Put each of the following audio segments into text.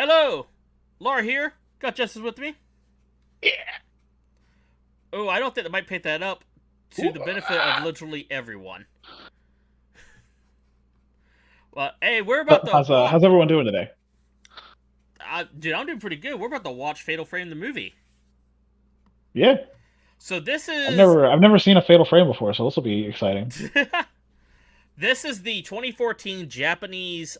Hello! Lar here. Got Justice with me. Yeah. Oh, I don't think they might pick that up to the benefit of literally everyone. Well, hey, we're about to watch. How's everyone doing today? Dude, I'm doing pretty good. We're about to watch Fatal Frame the movie. Yeah, So this I've is never seen a Fatal Frame before, so this will be exciting. this is the 2014 Japanese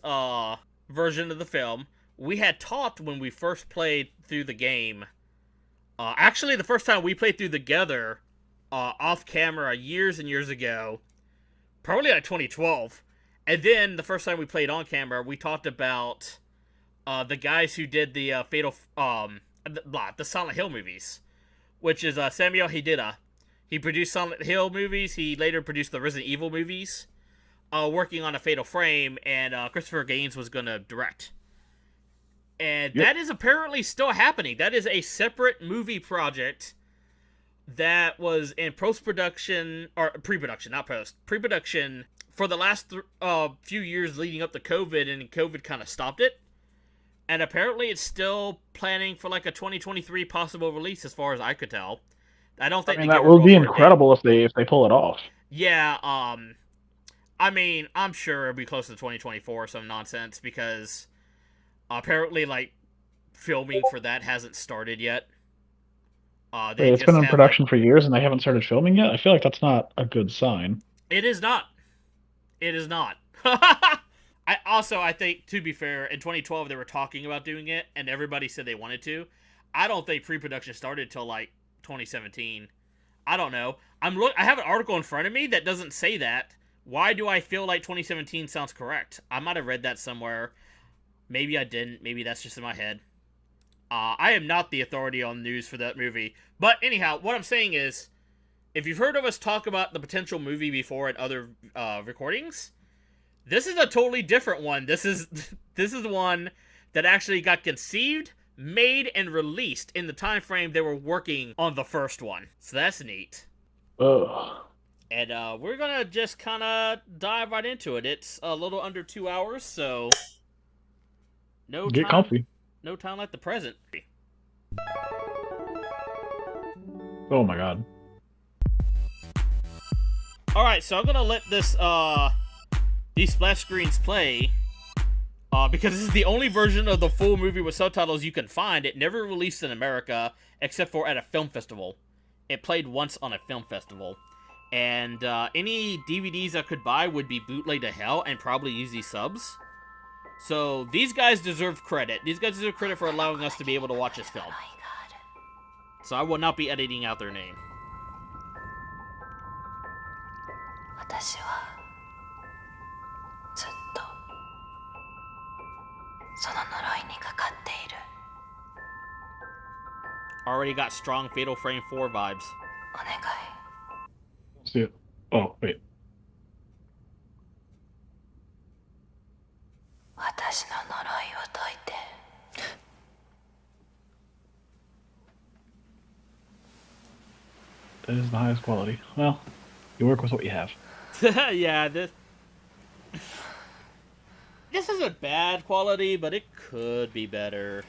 version of the film. We had talked when we first played through the game. Actually, the first time we played through together, off camera years and years ago, probably like 2012. And then the first time we played on camera, we talked about the guys who did the the Silent Hill movies, which is Samuel Hideta. He produced Silent Hill movies. He later produced the Resident Evil movies, working on a Fatal Frame, and Christopher Gaines was going to direct. And Yep. that is apparently still happening. That is a separate movie project that was in post-production, or pre-production, not post, pre-production for the last few years leading up to COVID, and COVID kind of stopped it. And apparently it's still planning for like a 2023 possible release as far as I could tell. I don't think I mean, they that gave a will real be hard date. incredible if they pull it off. Yeah, I mean, I'm sure it'll be close to 2024 or some nonsense because apparently like filming for that hasn't started yet. They Wait, it's been just in have like production for years and they haven't started filming yet. I feel like that's not a good sign. it is not. It is not. I think, to be fair, in 2012 they were talking about doing it and everybody said they wanted to. I don't think pre-production started till like 2017. I don't know. I have an article in front of me that doesn't say that. Why do I feel like 2017 sounds correct? I might have read that somewhere. Maybe I didn't. Maybe that's just in my head. I am not the authority on news for that movie. But anyhow, what I'm saying is, if you've heard of us talk about the potential movie before in other recordings, this is a totally different one. This is this is one that actually got conceived, made, and released in the time frame they were working on the first one. So that's neat. Ugh. And we're gonna just kind of dive right into it. It's a little under 2 hours, so no Get time, comfy. no time like the present. Oh my god. All right, so I'm gonna let these splash screens play. Because this is the only version of the full movie with subtitles you can find. It never released in America except for at a film festival. It played once on a film festival. And any DVDs I could buy would be bootleg to hell and probably use these subs. So these guys deserve credit. These guys deserve credit for allowing us to be able to watch this film. So I will not be editing out their name. 私はずっとその呪いにかかっている Already got strong Fatal Frame 4 vibes. お願い Let's do it. Oh, wait. 私の呪いを解いて That is the highest quality. Well, you work with what you have. Yeah, this isn't bad quality, but it could be better.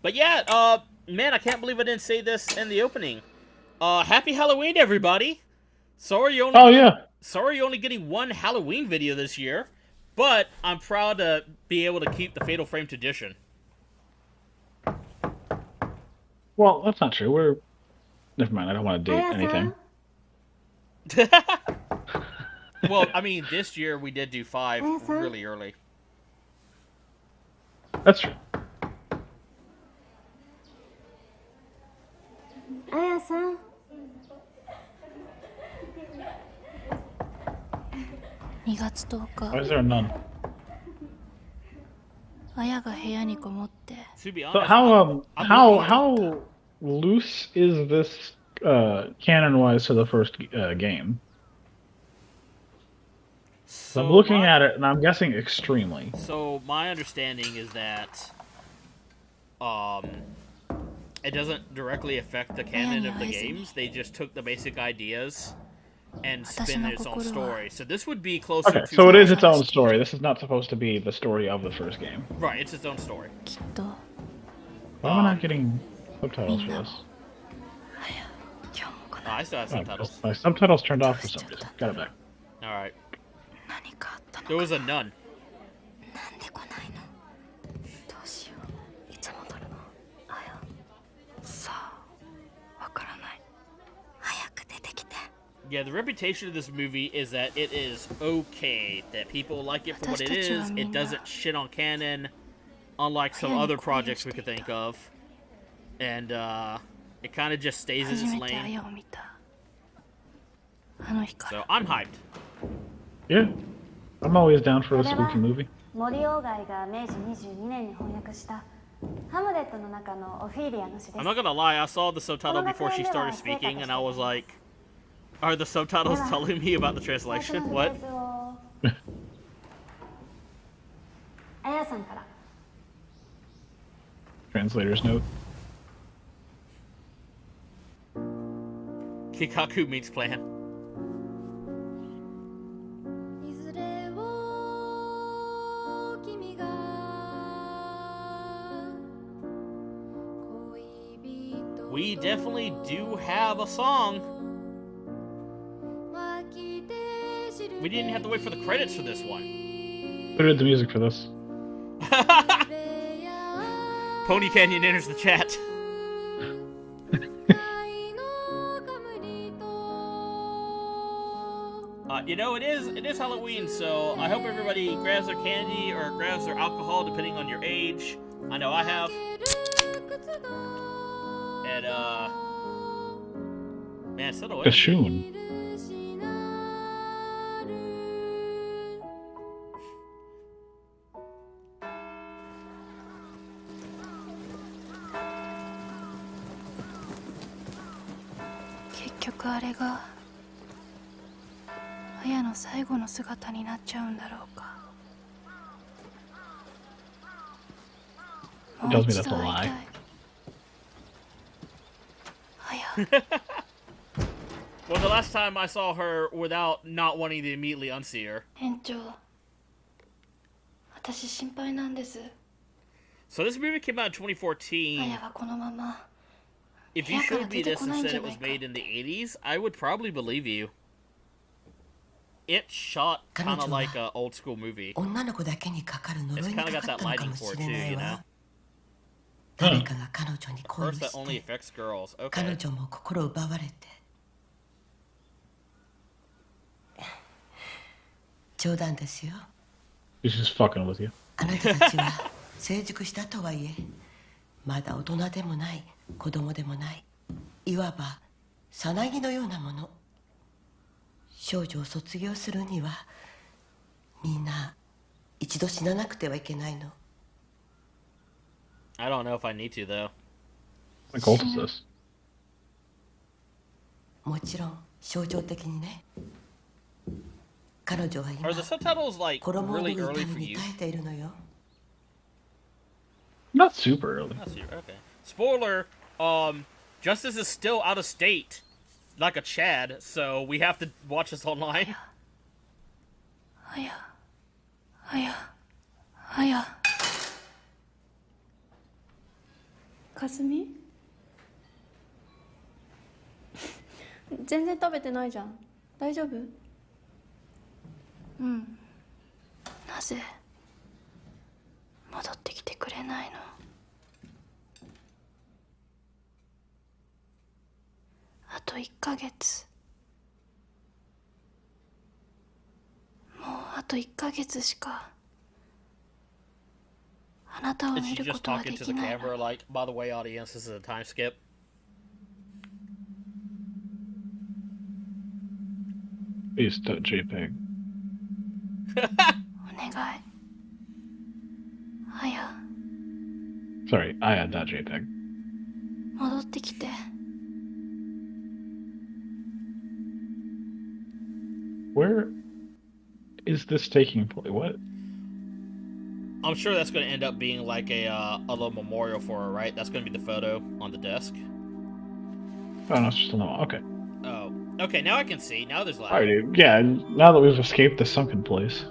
But yeah, man, I can't believe I didn't say this in the opening. Happy Halloween, everybody! Sorry you only Oh yeah. sorry you're only getting one Halloween video this year, but I'm proud to be able to keep the Fatal Frame tradition. Well, that's not true. Never mind. I don't want to date anything. Well, I mean, this year we did do 5 really early. That's true. あやさん2月10 Why 日 is there a nun? あやが部屋にこもって To be So honest, how loose is this canon-wise to the first game? so I'm looking my- at it and I'm guessing extremely. So my understanding is that it doesn't directly affect the canon of the games. They just took the basic ideas and 私 spin の its own 心は story. So this would be closer Okay, to so it is like- its own story. This is not supposed to be the story of the first game. right. It's its own story. きっと Why am I not getting subtitles for this? 今日もこ Oh, の I still have Oh, subtitles. my subtitles turned off for some reason. Got it back. All right. 何かあったの There か was a nun. なんで来ないのどうしよういつ戻るのあやさあわからない早く出てきて Yeah, the reputation of this movie is that it is okay, that people like it for what it is. It doesn't shit on canon, unlike some other projects we could think of. And it kind of just stays in 初 its めてあ lane. やを見たあの日から So I'm hyped. Yeah. I'm always down for a spooky movie. 森鴎外が明治22年に翻訳したハムレットの中のオフィーリアの詩です I'm not gonna lie, I saw the subtitle before she started speaking, and I was like, are the subtitles telling me about the 最初の translation? フレ What? ーズをあやさんから Translator's note. Kikaku meets plan. いずれを君が恋人 We definitely do have a song. We didn't have to wait for the credits for this one. Who did the music for this? Pony Canyon enters the chat. You know, it is Halloween, so I hope everybody grabs their candy or grabs their alcohol, depending on your age. I know I have. And, man, settle away. Gashoon.「結局あれがあやの最後の姿になっちゃうんだろうか」 It tells me that's a lie. あや Well, the last time I saw her without not wanting to immediately unsee her. 園長私心配なんです So this movie came out in あ 2014. やがこのまま If you showed me this and said it was made in the 80s, I would probably believe you. It's shot kind of like an old school movie. 女の子だけにかかる呪 It's いに kind か of か got っ that たのか lighting も for し it れ too, ない you know? わ。誰かが彼女に Of 恋 course, を that し only て affects girls. 彼 Okay. 女も心を奪われて冗談ですよ She's just fucking with you. あなたたちは成熟したとはいえまだ大人でもない子供でもないいわばさなぎのようなもの少女を卒業するにはみんな一度死ななくてはいけないの I don't know if I need to, though. What cult is this? もちろん象徴的にね彼女は今 Are the subtitles, like, 衣を脱 really ぐ early 痛 for みに you? 耐えているのよ Not super early. I see. Okay. Spoiler, Justice is still out of state. Like a Chad, so we have to watch this online. あやあやあやかすみ全然食べてないじゃん大丈夫うんなぜ戻ってきてくれないのあと1ヶ月もうあと1ヶ月しかあなたを Is 見 she るこ just とは talking で to き the ない camera の like, by the way, audience, this is a time skip? Please, JPEG. お願いあや Sorry, I had that JPEG. 戻ってきて Where is this taking place? What? I'm sure that's going to end up being like a little memorial for her, right? That's going to be the photo on the desk. Oh, no, it's just a little. Okay. Oh, Okay, now I can see. Now there's light. Alright, dude. Yeah, now that we've escaped the sunken place.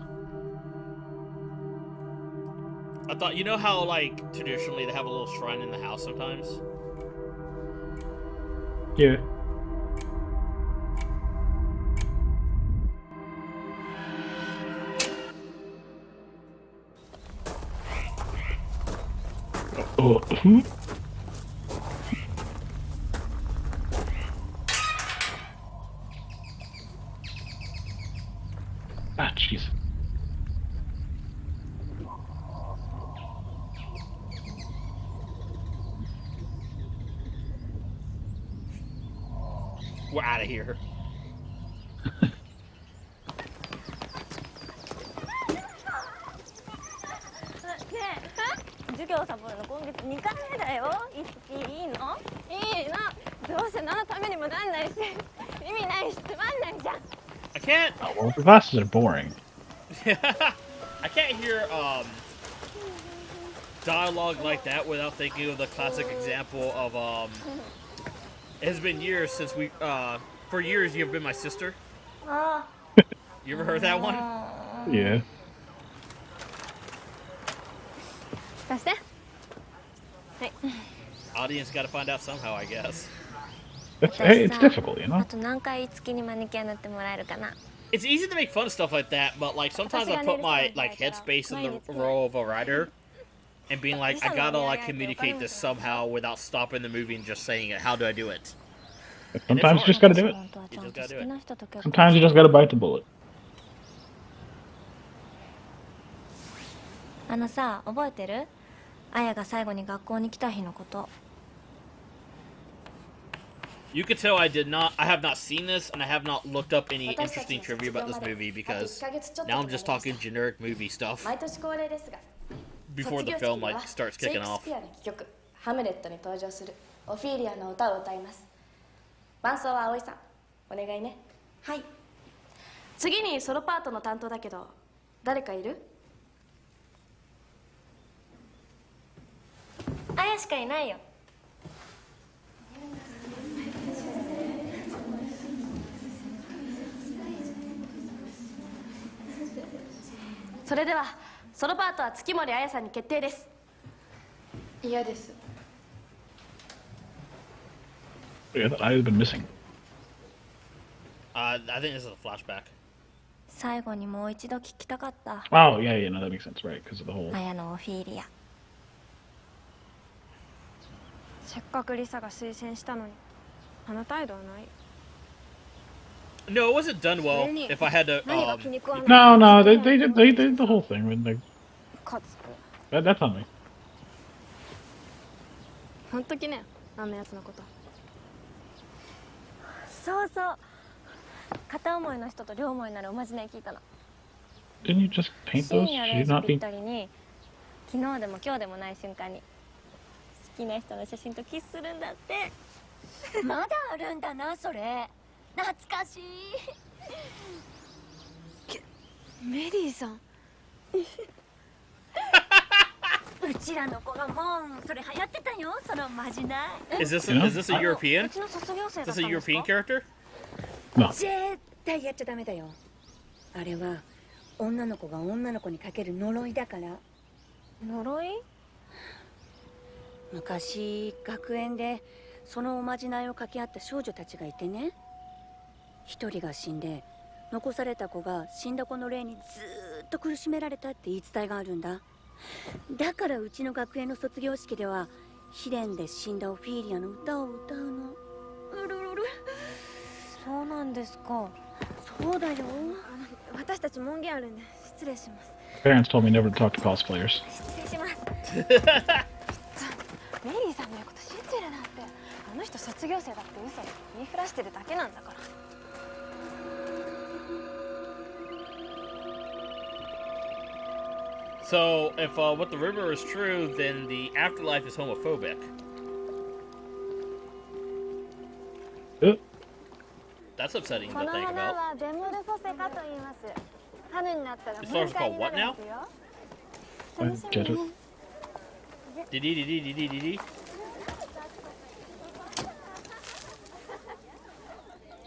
I thought, you know how, like, traditionally they have a little shrine in the house sometimes? Yeah. Oh, ah, jeez. We're out of here. 授業サボるの今月2回目だよ。いつきいいの？いいの。どうせ何のためにもなんないし、意味ないしつまんないじゃん。I can't. Oh, well, the glasses are boring. I can't hear dialogue like that without thinking of the classic example of it has been years since we for years you've been my sister. You ever heard that one? Yeah. 出して。はい。 Audience got to find out somehow, I guess. Hey, it's difficult, you あ know? と何回いつきにマニキュア塗ってもらえるかな。 It's easy to make fun of stuff like that, but like sometimes I put my like headspace in the role of a writer and being like, I gotta like communicate this somehow without stopping the movie and just saying it. How do I do it? Sometimes you just gotta do it. You just gotta do it. Sometimes you just gotta bite the bullet. あのさ、覚えてる？あやが最後に学校に来た日のこと。 You can tell I have not seen this, and I have not looked up any interesting trivia about this movie because now I'm just talking generic movie stuff before the film like starts kicking off. ハムレットに登場するオフィーリアの歌を歌います。伴奏は葵さん、お願いね。はい。次にソロパートの担当だけど、誰かいる？あやしかいないよ。 それではソロパートは月森彩さんに決定です。嫌です。 Yeah, that eye has been missing. I think this is a flashback. 最後にもう一度聞きたかった。 Oh, yeah, yeah, no, that makes sense, right? Because of the whole. あやのオフィーリア。せっかくリサが推薦したのに、あの態度はない。 No, it wasn't done well. If I had to, No, no, they did the whole thing. When they... That's on me. ほんときね、あんなやつのこと。そうそう。片思いの人と両思いになるおまじない聞いたの。 Didn't you just paint those? 深夜 Should 0 you 時 not ぴっ be? たりに昨日でも今日でもない瞬間に好きな人の写真とキスするんだって。まだあるんだなそれ。懐かしい。メリーさん。うちらの頃もそれ流行ってたよそのまじない。 Is this a European? うちの卒業生 Is だっ this た a んです European か？ character? No. 絶対やっちゃダメだよ。あれは女の子が女の子にかける呪いだから。呪い？昔学園でそのおまじないを掛け合った少女たちがいてね。一人が死んで残された子が死んだ子の霊にずーっと苦しめられたって言い伝えがあるんだ。だからうちの学園の卒業式では試練で死んだオフィーリアの歌を歌うの。うるるる。そうなんですか。そうだよ。私たち門限あるんで失礼します。 Parents told me never to talk to cosplayers. 失礼します。メリーさんの言うこと信じるなんて。あの人卒業生だって嘘言いふらしてるだけなんだから。 So, if what the rumor is true, then the afterlife is homophobic. That's upsetting to この think 花 about. はベムルフォセカと言います。春になったら This flower's 満開 called にな what るん now? ですよ。 Jesuit. Dee-dee-dee-dee-dee-dee-dee.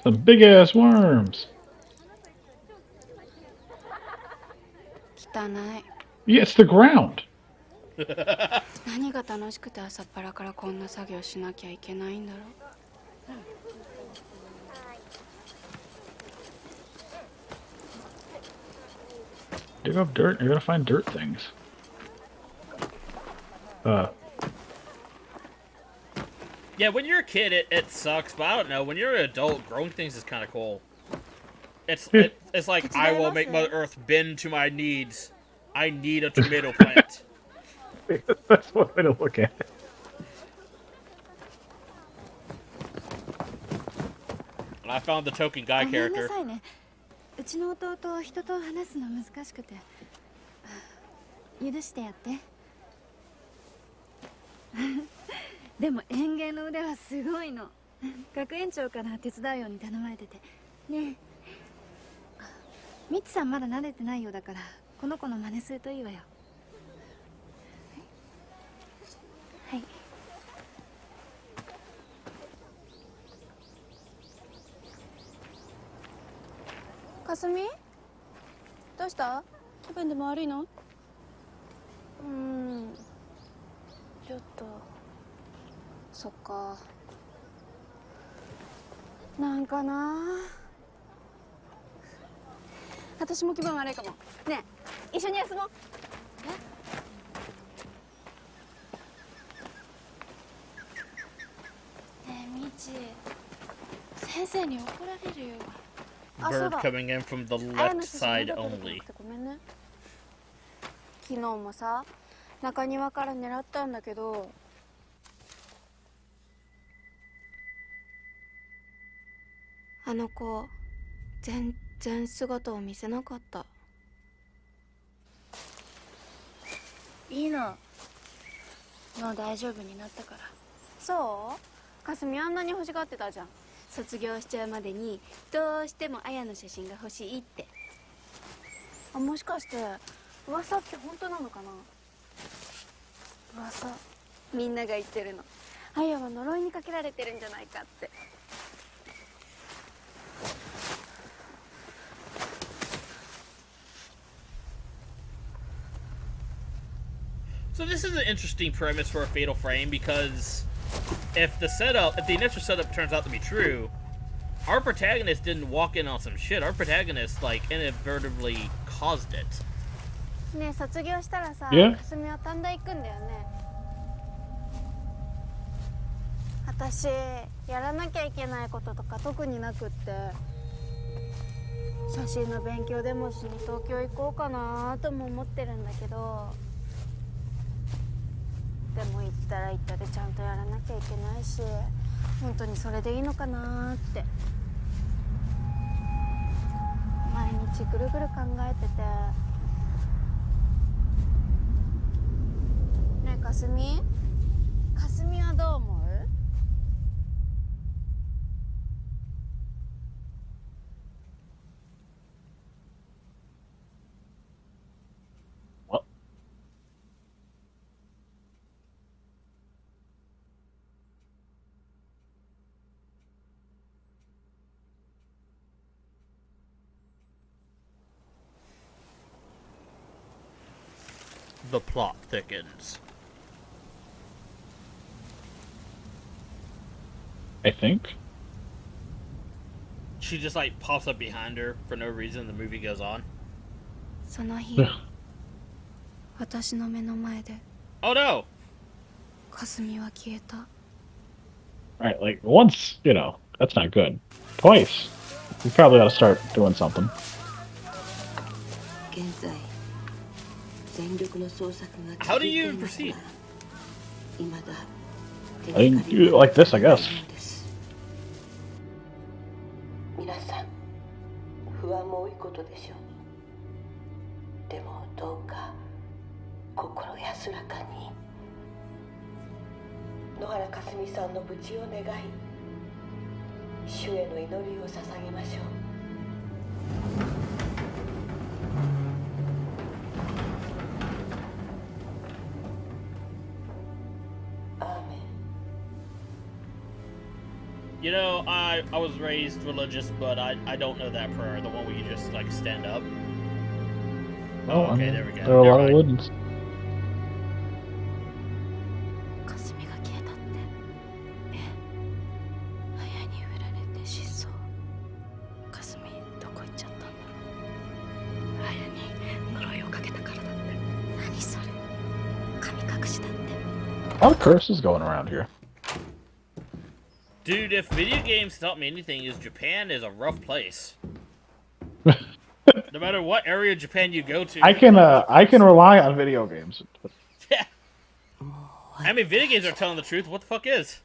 Some big ass worms. 汚い。 Yeah, it's the ground. 何が楽しくて朝っぱらからこんな作業しなきゃいけないんだろう。 Dig up dirt. You're gonna find dirt things. Yeah, when you're a kid, it sucks, but I don't know. When you're an adult, growing things is kind of cool. It's like, I will make Mother Earth bend to my needs. I need a tomato plant. That's one way to look at it. And I found the token guy ごめんな character. さいね。うちの弟、人と話すの難しくて。許してやって。でも園芸の腕はすごいの。学園長から手伝うように頼まれてて。ねえ。ミツさんまだ慣れてないようだから、この子の真似するといいわよ。はい。かすみ？どうした？気分でも悪いの？ちょっと。そっか。なんかな。私も気分悪いかも。ねえ、一緒に休もう。ねえ、みち。先生に怒られるよ。 Bird coming in from the left side only. ごめんね。昨日もさ、中庭から狙ったんだけど、あの子全然姿を見せなかった。いいの。もう大丈夫になったから。そう？かすみあんなに欲しがってたじゃん。卒業しちゃうまでにどうしても綾の写真が欲しいって。あ、もしかして噂って本当なのかな。噂、みんなが言ってるの。綾は呪いにかけられてるんじゃないかって。 So this is an interesting premise for a fatal frame because if the initial setup turns out to be true, our protagonist didn't walk in on some shit. Our protagonist, like, inadvertently caused it. ねえ、卒業したらさ、かすみは短大行くんだよね。私、やらなきゃいけないこととか特になくって、写真の勉強でもしに東京行こうかなとも思ってるんだけど、でも行ったら行ったでちゃんとやらなきゃいけないし、本当にそれでいいのかなって。毎日ぐるぐる考えてて。ねえ、かすみ？かすみはどう思う？ What? The plot thickens. I think. She just, like, pops up behind her for no reason. The movie goes on. その日、私の目の前で Oh no! かすみは消えた。 Right, like, once, you know, that's not good. Twice. You probably ought to start doing something. 現在全力の捜索が How 続 do い you ていますが、 proceed? 未だ I mean, do it like this, I guess. 皆さん不安も多いことでしょう。でもどうか心安らかに。野原かすみさんの無事を願い、主への祈りを捧げましょう。アーメン。You know, I was raised religious, but I don't know that prayer. The one where you just like stand up. Well, Oh, I okay, mean, there we go. there are a Never lot of mind. religions. 霞が消えたって。ええ。綾に売られて失踪。霞どこ行っちゃったんだろう。綾に呪いをかけたからだって。何それ。神隠しだって。A lot of curses going around here. Dude, if video games taught me anything, is Japan is a rough place. No matter what area of Japan you go to, I can rely on video games. Yeah. I mean, video games are telling the truth. What the fuck is?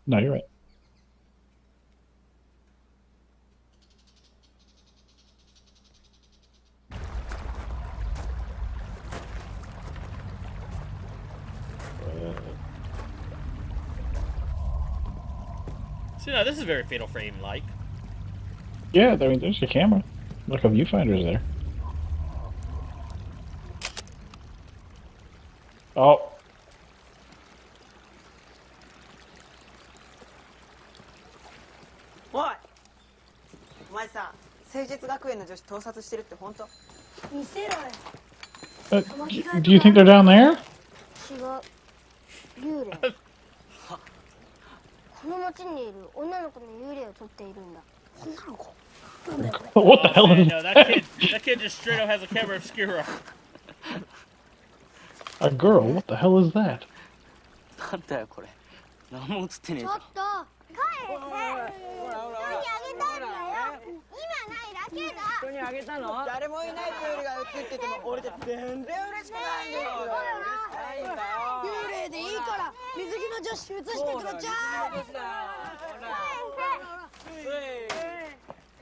No, you're right. So, no, this is very Fatal Frame like. Yeah, I mean, there's your camera. Look, a viewfinder's there. Oh.おいお前さ誠実学園の女子盗撮してるって本当？見せろよ。 Do you think they're down there? 違う。幽霊。この町にいる女の子の幽霊を撮っているんだ。女の子。What the hell man, is no, that? that kid just straight up has a camera obscura. A girl? What the hell is that? なんだよこれ。何も映ってねえぞ。ちょっと帰れ。人にあげたんだよ。今ないだけだ。人にあげたの？誰もいないプールが映ってても俺じゃ全然嬉しくないんだよ。幽霊でいいから水着の女子映してくだちゃい。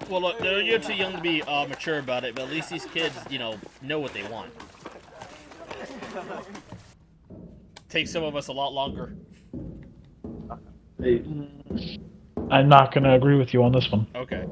Well, look, you're too young to be mature about it, but at least these kids, you know what they want. Takes some of us a lot longer. I'm not gonna agree with you on this one. Okay.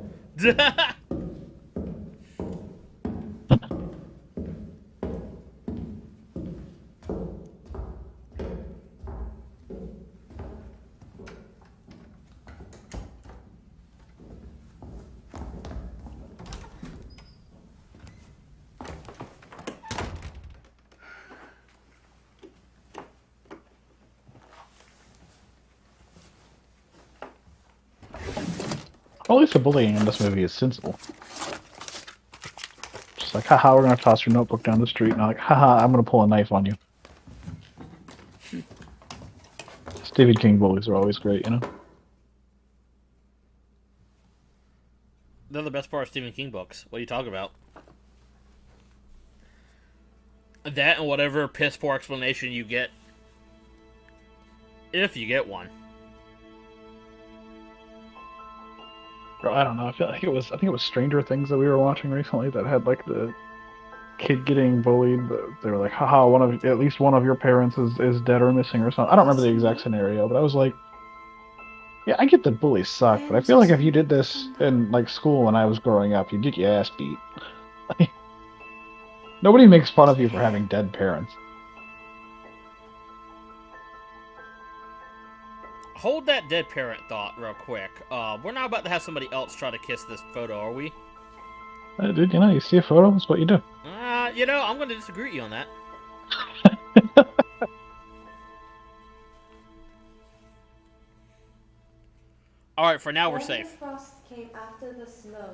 Well, at least the bullying in this movie is sensible. Just like, haha, we're gonna toss your notebook down the street, and I'm like, haha, I'm gonna pull a knife on you. Stephen King bullies are always great, you know? They're the best part of Stephen King books. What are you talking about? That and whatever piss poor explanation you get. If you get one. Bro, I don't know. I think it was Stranger Things that we were watching recently that had like the kid getting bullied. They were like, haha, at least one of your parents is dead or missing or something. I don't remember the exact scenario, but I was like, yeah, I get that bullies suck, but I feel like if you did this in like school when I was growing up, you'd get your ass beat. Nobody makes fun of you for having dead parents. Hold that dead parent thought real quick. We're not about to have somebody else try to kiss this photo, are we? Dude, you know, you see a photo, that's what you do. I'm going to disagree with you on that. Alright, for now we're safe. The frost came after the snow.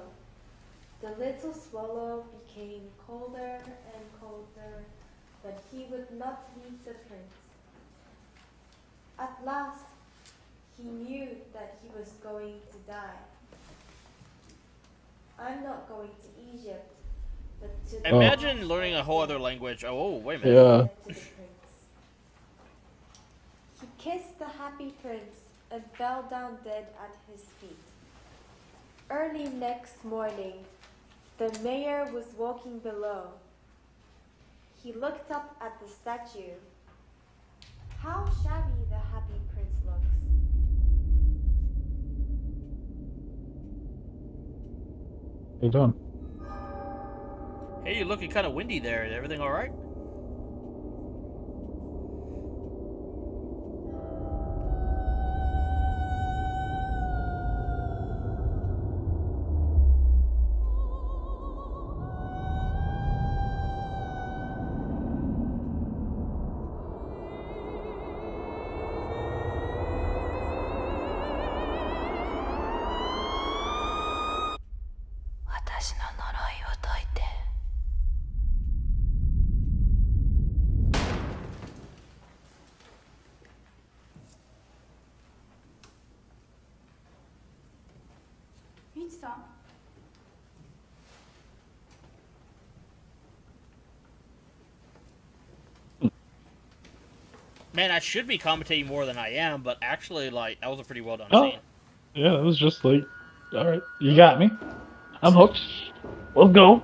The little swallow became colder and colder, but he would not leave the prince. At last, he knew that he was going to die. I'm not going to Egypt, but to the Imagine learning a whole other language. Oh, wait a minute. Yeah. to the prince. He kissed the happy prince and fell down dead at his feet. Early next morning, the mayor was walking below. He looked up at the statue. How shabby the happy prince looks. How you doing? Hey, you're looking kind of windy there. Is everything alright? さん Man, I should be commentating more than I am, but actually, like, that was a pretty well done Oh, scene. yeah, it was just like, all right, you got me. I'm hooked. Let's go.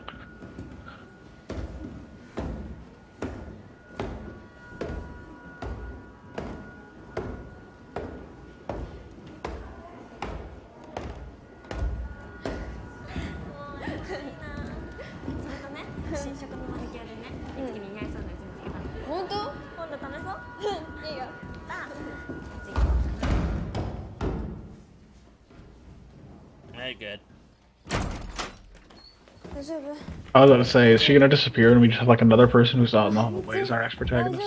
Very good. I was about to say, is she gonna disappear and we just have like another person who's out in the hallway as our next protagonist?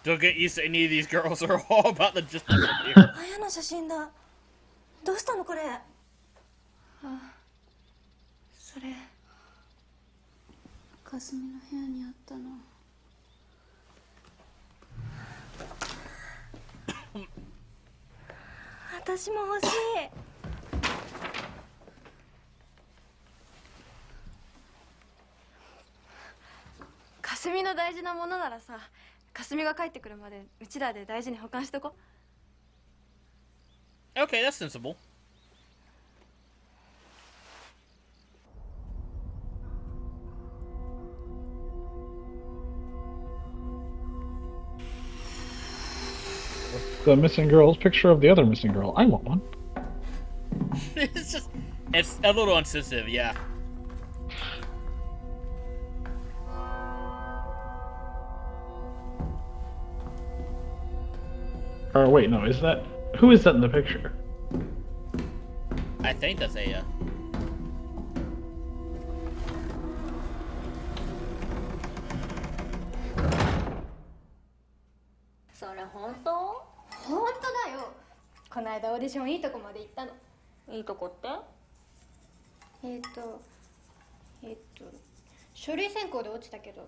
Don't get used to any of these girls are all about to just disappear. 綾の写真だ。どうしたのこれ。それかすみの部屋にあったの。私も欲しい。かすみの大事なものならさ、かすみが帰ってくるまでうちらで大事に保管しとこ。 Okay, that's sensible. The missing girl's picture of the other missing girl. I want one. It's a little insensitive, yeah. Or wait, no, is that... Who is that in the picture? I think that's Aya. それ本当？本当だよ。この間オーディションいいとこまで行ったの。いいとこって？書類選考で落ちたけど。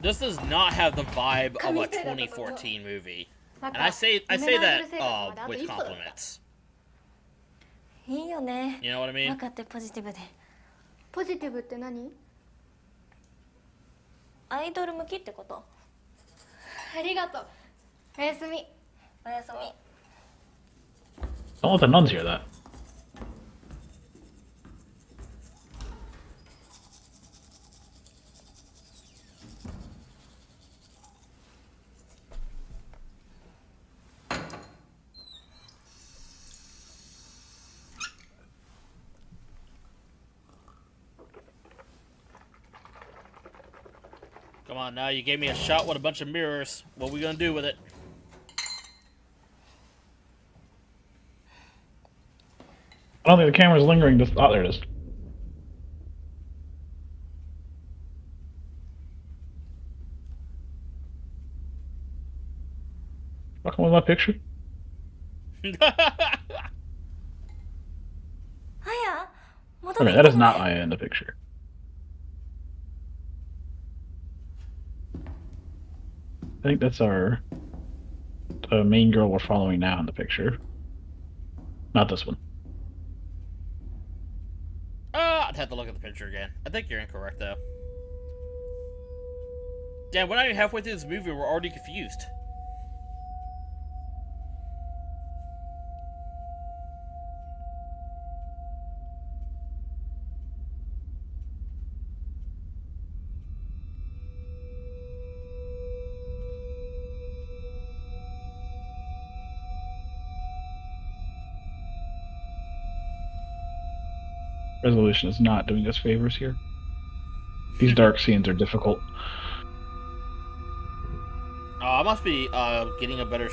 This does not have the vibe of a 2014 movie. And I say that with compliments. いいよね。 You know what I mean? 分かってポジティブで。ポジティブって何？アイドル向きってこと。ありがとう。おやすみ。おやすみ。 Don't let the nuns hear that. Come on now, you gave me a shot with a bunch of mirrors. What are we gonna do with it? I don't think the camera's lingering. Just... Oh, there it is. Fucking with my picture? あや、戻 Okay, ってき that た is の not ね。 Aya in the picture. I think that's our... the main girl we're following now in the picture. Not this one. I'd have to look at the picture again. I think you're incorrect, though. Damn, we're not even halfway through this movie and we're already confused. Resolution is not doing us favors here. These dark scenes are difficult. I must be getting a better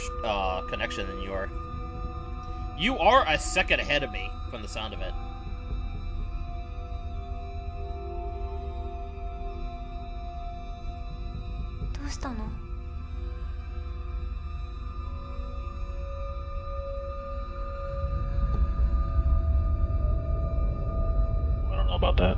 connection than you are. You are a second ahead of me from the sound of it. What happened? I don't know about that.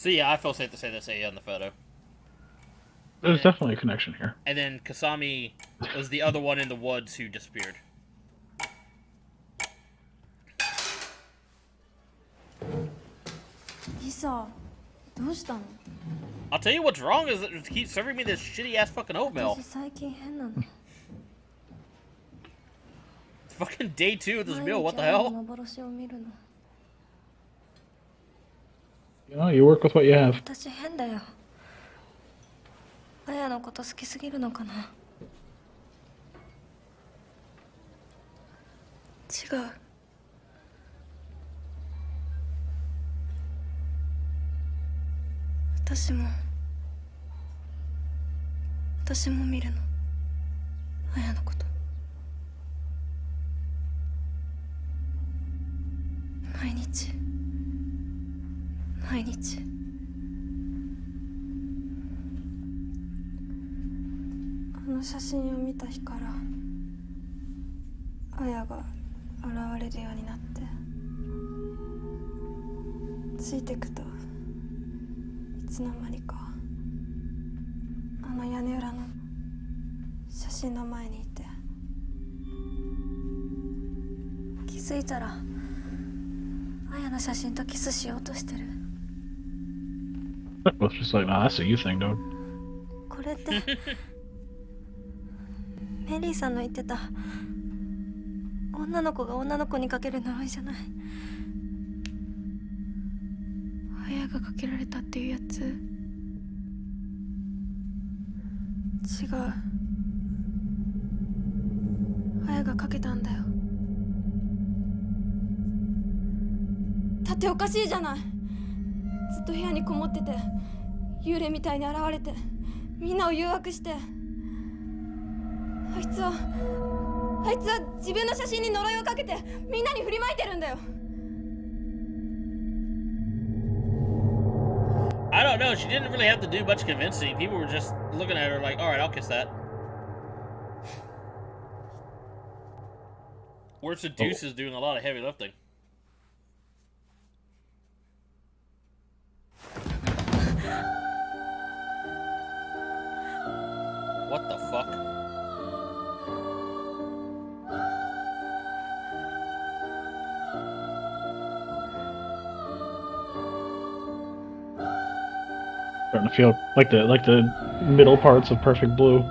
So yeah, I feel safe to say that's A on the photo. There's definitely a connection here. And then Kasami was the other one in the woods who disappeared. Lisa, どうしたの? I'll tell you what's wrong is that it keeps serving me this shitty ass fucking oatmeal. 私最近変なの。 It's fucking day 2 of this 毎 meal. 日 What the あの hell? 幻を見るの。 You know, you work with what you have. 私変だよ。あやのこと好きすぎるのかな。違う。私も見るの。あやのこと。毎日。あの写真を見た日からあやが現れるようになって、ついてくといつの間にかあの屋根裏の写真の前にいて、気づいたらあやの写真とキスしようとしてる。 I was just like, nah, that's a you thing, dude. これってメリーさんの言ってた女の子が女の子にかける呪いじゃない。あやがかけられたっていうやつ。違う。あやがかけたんだよ。だっておかしいじゃない。ずっと部屋にこもってて幽霊みたいに現れてみんなを誘惑して、あいつは自分の写真に呪いをかけてみんなに振りまいてるんだよ。 I don't know. She didn't really have to do much convincing. People were just looking at her like, all right, I'll kiss that. Where's the Deuce is doing a lot of heavy lifting. What the fuck? Starting to feel like the middle parts of Perfect Blue.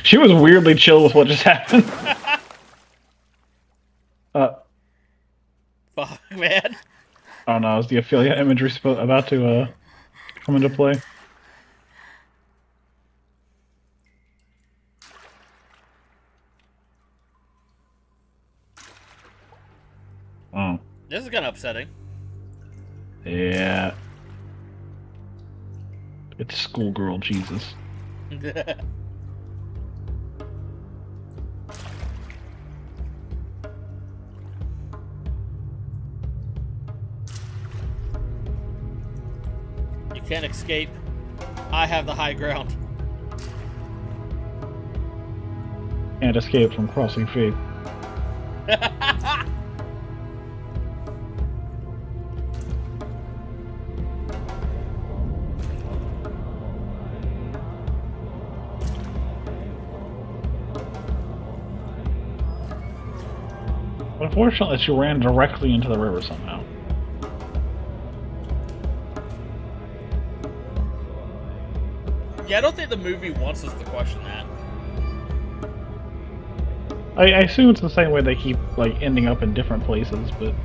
She was weirdly chill with what just happened. Fuck, man. I don't know, is the affiliate imagery about to come into play? Oh. This is kind of upsetting. Yeah. It's schoolgirl Jesus. You can't escape. I have the high ground. Can't escape from crossing fate. But unfortunately, she ran directly into the river somehow. Yeah, I don't think the movie wants us to question that. I assume it's the same way they keep, like, ending up in different places, but...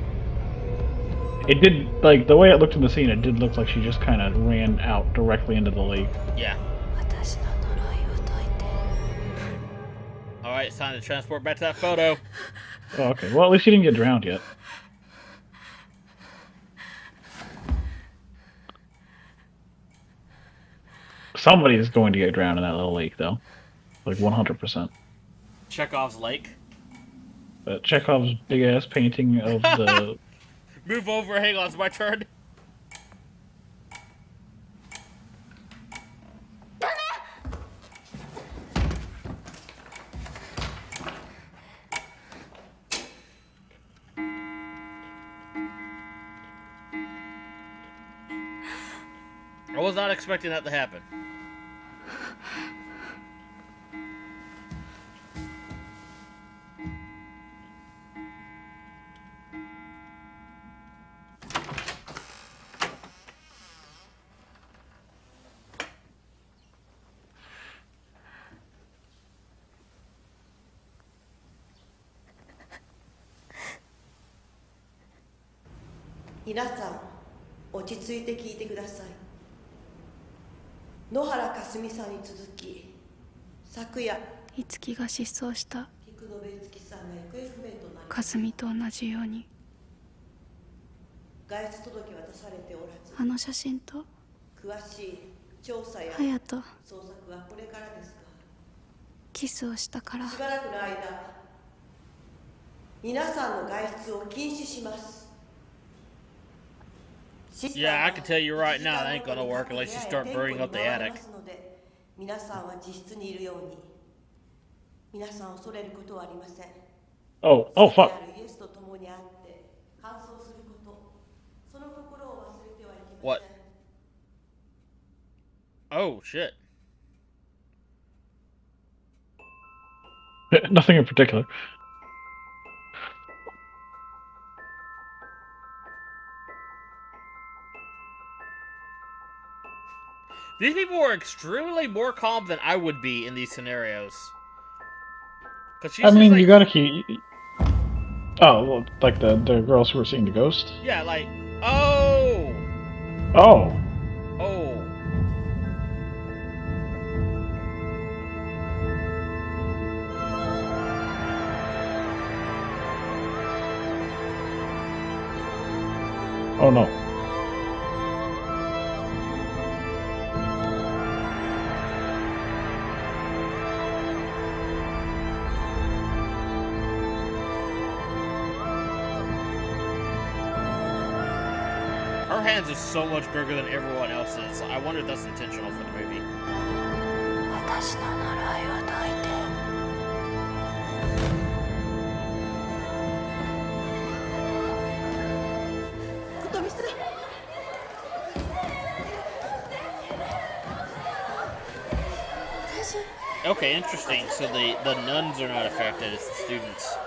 It did, like, the way it looked in the scene, it did look like she just kind of ran out directly into the lake. Yeah. Alright, it's time to transport back to that photo. Oh, okay. Well, at least she didn't get drowned yet. Somebody is going to get drowned in that little lake, though. Like, 100%. Chekhov's lake. Chekhov's big-ass painting of the... Move over, hang on, it's my turn. was not expecting that to happen.皆さん落ち着いて聞いてください。野原かすみさんに続き、昨夜樹が失踪した菊野べつきさんが行方不明となり、かすみと同じように外出届は出されておらず、あの写真と詳しい調査や隼人捜索はこれからですが、キスをしたからしばらくの間皆さんの外出を禁止します。Yeah, I can tell you right now, that ain't gonna work unless you start burning up the attic. 皆さんは自室にいるように。皆さん恐れることはありません。Oh, fuck. イエスと共にあって完走すること、その心を忘れてはいけません。What? Oh, shit. Nothing in particular. These people were extremely more calm than I would be in these scenarios. I mean, like, you gotta keep... Oh, well, like the girls who were seeing the ghost? Yeah, like, oh! Oh! Oh. Oh no. Her hands are so much bigger than everyone else's. I wonder if that's intentional for the movie. 私の呪いを解いてことみす。 Okay, interesting. So the nuns are not affected, it's the students.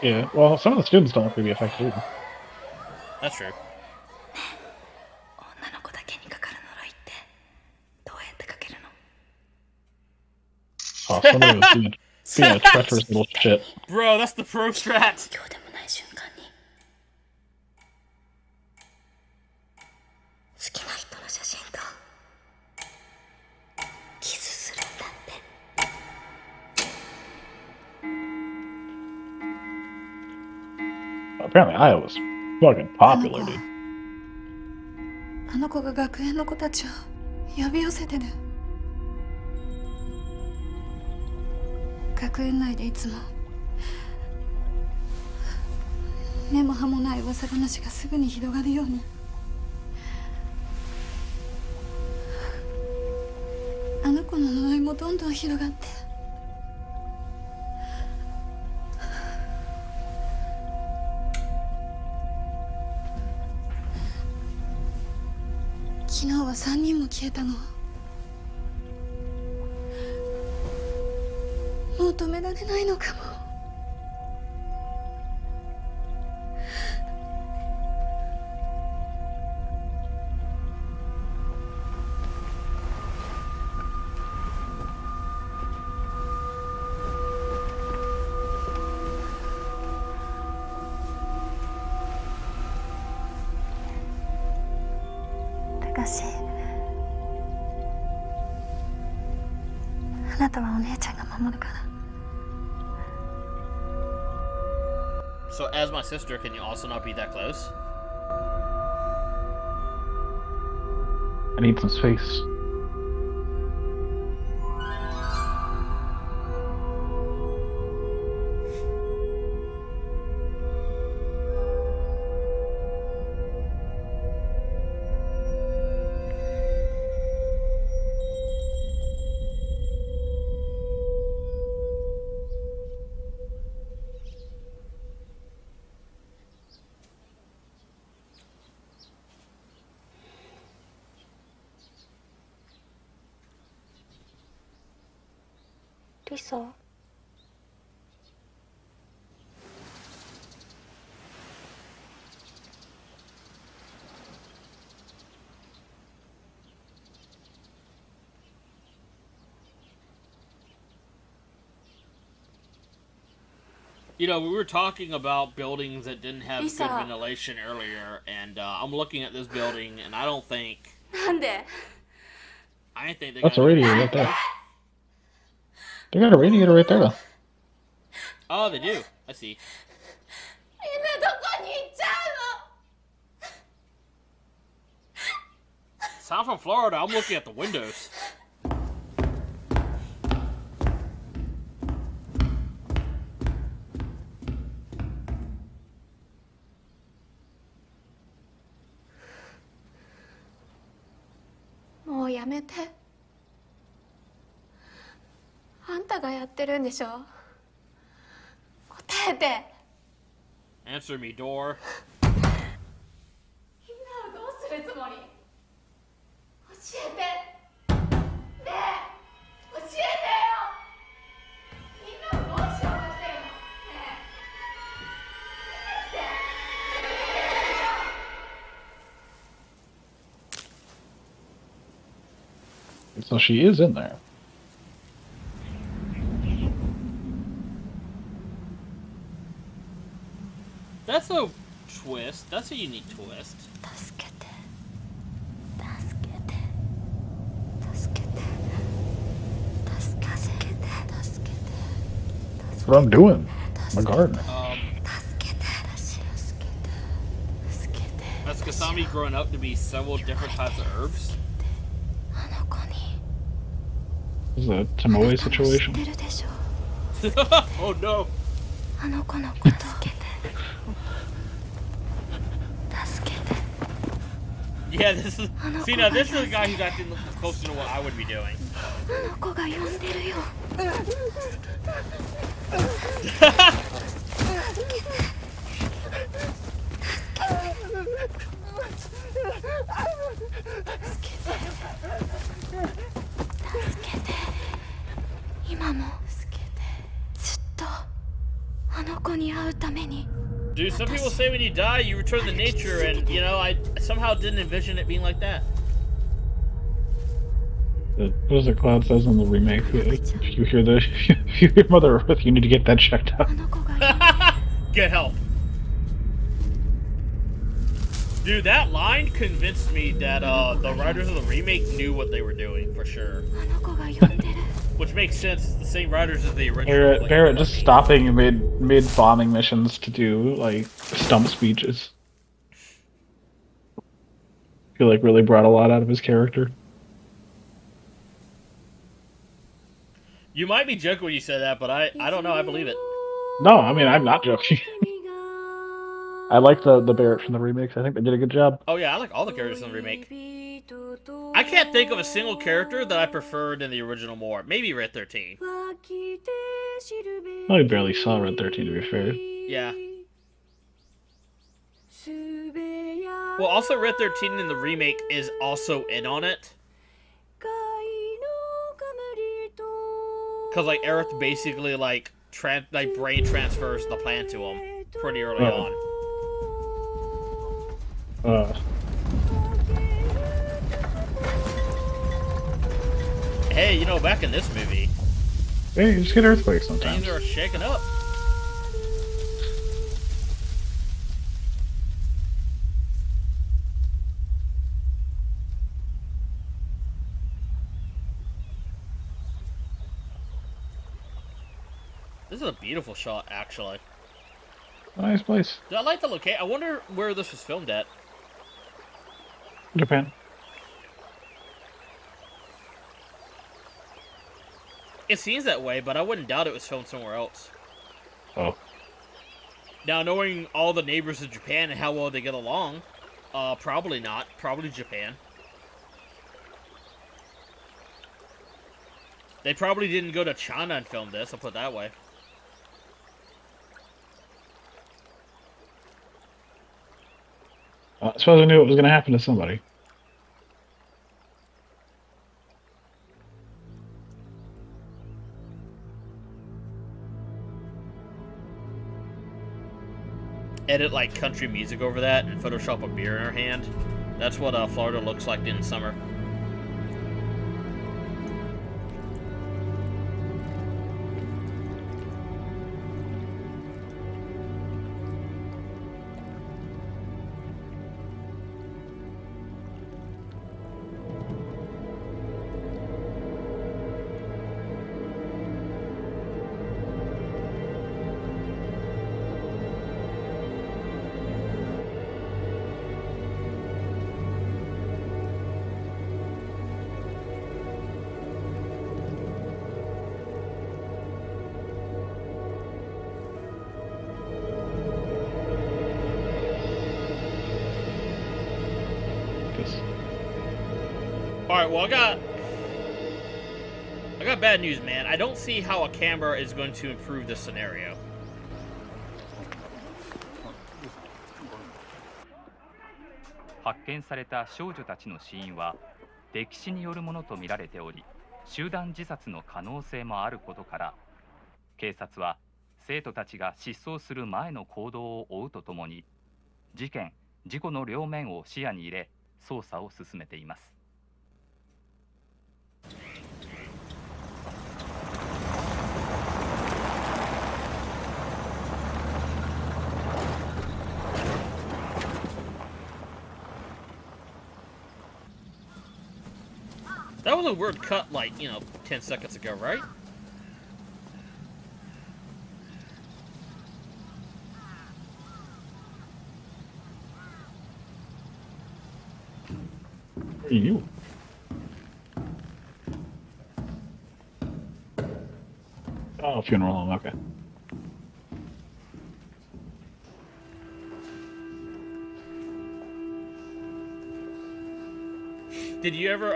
Yeah, well, some of the students don't look to be affected either. That's true. 女の子だけにかかる呪いってどうやってかけるの？ Oh, somebody was being a treacherous little shit. Bro, that's the pro strat. 今日でもない瞬間に好きな人の写真とキスするんだって。 Apparently, Aya was fucking popular, dude. あの子が学園の子たちを呼び寄せてる。学園内でいつも根も葉もない噂話がすぐに広がるように。あの子の呪いもどんどん広がって。昨日は3人も消えたの。もう止められないのかも。高志、あなたはお姉ちゃんが守るから。 So, as my sister, can you also not be that close? I need some space. リサ。You know, we were talking about buildings that didn't have good Lisa. ventilation earlier, and I'm looking at this building, and I don't think. なんで I didn't think they That's got a any radiator right ventilation. there. They got a radiator right there, though. Oh, they do. I see. 今どこに行っちゃ So I'm from Florida. I'm looking at the windows. うもうやめて。あんたがやってるんでしょ。答えて。 Answer me, door. みんなはどうするつもり。教えて。ねえ、教えてよ。みんなはどうしようとしてるの。ねえ。 So she is in there. That's a twist. That's a unique twist. 助けて助けて助けて助けて助けて That's what I'm doing. I'm a gardener. That's Kasami growing up to be several different types of herbs. あの子に This is a Tomoe 知っ situation. てるでしょ Oh no. あの子のこと助けて助けて Yeah, this is. See, now this is a guy who's acting close to what I would be doing. あの子が呼んでるよ 助けて今もずっとあの子に会うために Dude, some people say when you die, you return to nature, and you know, I somehow didn't envision it being like that. What does the Cloud says in the remake? If you hear the, if you hear Mother Earth, you need to get that checked out. あの子が呼んでる Get help. Dude, that line convinced me that the writers of the remake knew what they were doing for sure. あの子が呼んでる Which makes sense. It's the same writers as the original. Barrett just stopping mid bombing missions to do like stump speeches. I feel like really brought a lot out of his character. You might be joking when you say that, but I don't know. I believe it. No, I mean I'm not joking. I like the Barrett from the remakes. I think they did a good job. Oh yeah, I like all the characters in the remake. I can't think of a single character that I preferred in the original more. Maybe Red 13. I barely saw Red 13 to be fair. Yeah. Well, also Red 13 in the remake is also in on it. Cause like Aerith basically like brain transfers the plan to him pretty early on. Hey, you know, back in this movie, Hey, you just get earthquakes sometimes. things are shaking up. This is a beautiful shot, actually. Nice place. I like the location. I wonder where this was filmed at. Japan. It seems that way, but I wouldn't doubt it was filmed somewhere else. Oh. Now, knowing all the neighbors of Japan and how well they get along, probably not. Probably Japan. They probably didn't go to China and film this, I'll put it that way. I suppose I knew it was going to happen to somebody. edit like country music over that and Photoshop a beer in her hand. That's what Florida looks like in summer. Alright, well I got bad news, man. I don't see how a camera is going to improve this scenario.発見された少女たちの死因は溺死によるものとみられており、集団自殺の可能性もあることから、警察は生徒たちが失踪する前の行動を追うとともに、事件・事故の両面を視野に入れ捜査を進めています。That was a weird cut, like, 10 seconds ago, right? You. Oh, funeral home, okay. Did you ever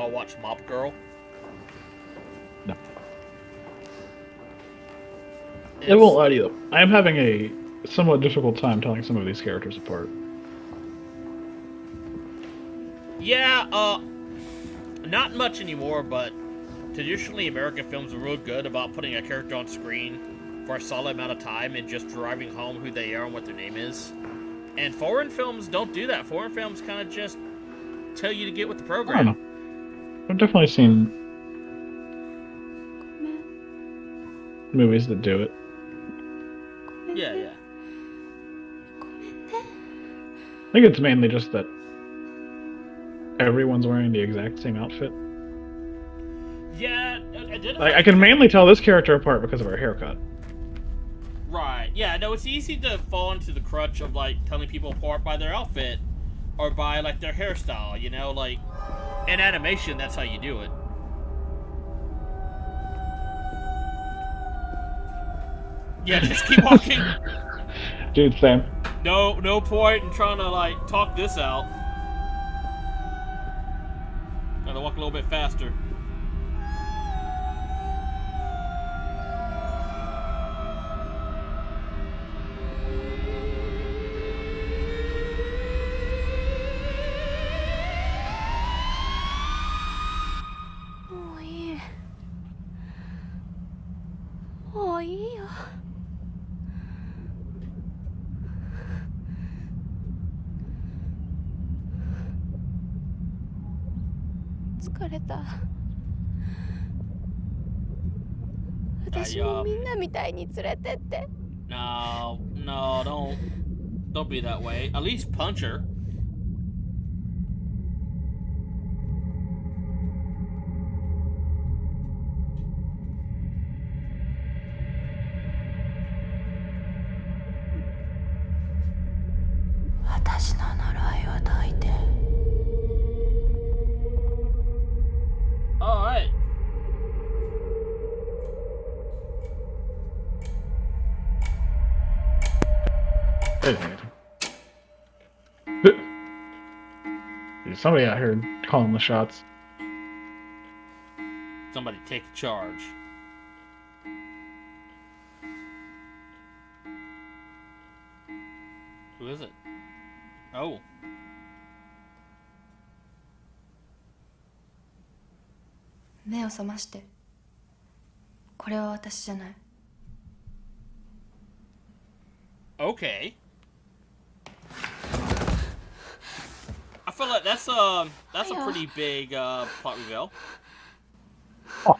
watch Mop Girl? No. I won't lie to you, though. I am having a somewhat difficult time telling some of these characters apart. Yeah, not much anymore, but traditionally American films are real good about putting a character on screen for a solid amount of time and just driving home who they are and what their name is. And foreign films don't do that. Foreign films kind of just tell you to get with the program. I don't know. I've definitely seen movies that do it. Yeah. I think it's mainly just that everyone's wearing the exact same outfit. Yeah, I can mainly tell this character apart because of her haircut. Right. Yeah, no, it's easy to fall into the crutch of, like, telling people apart by their outfit or by, like, their hairstyle, Like, in animation, that's how you do it. Yeah, just keep walking. Dude, same. No point in trying to, like, talk this out. Gotta walk a little bit faster. No, don't be that way. At least punch her. Alright. There's somebody out here calling the shots. Somebody take charge. Who is it? Oh. Okay. I feel like that's a pretty big plot reveal. Oh.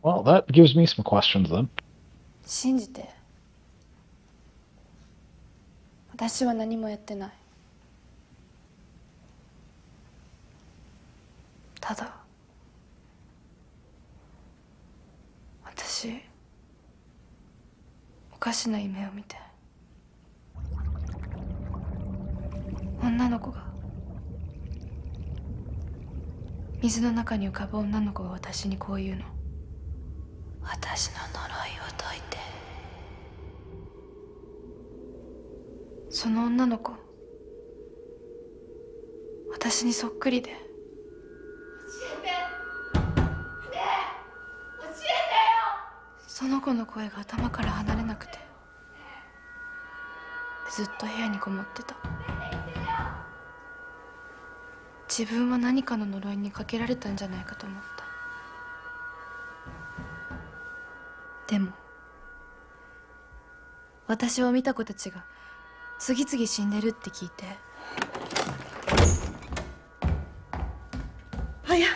Well, that gives me some questions then. 信じて。私は何もやってない。ただ私おかしな夢を見て、女の子が水の中に浮かぶ女の子が私にこう言うの。私の呪いを解いて。その女の子私にそっくりで。教えてねえ、教えてよ。その子の声が頭から離れなくて、ずっと部屋にこもってた。自分は何かの呪いにかけられたんじゃないかと思った。でも私を見た子たちが次々死んでるって聞いて、あや、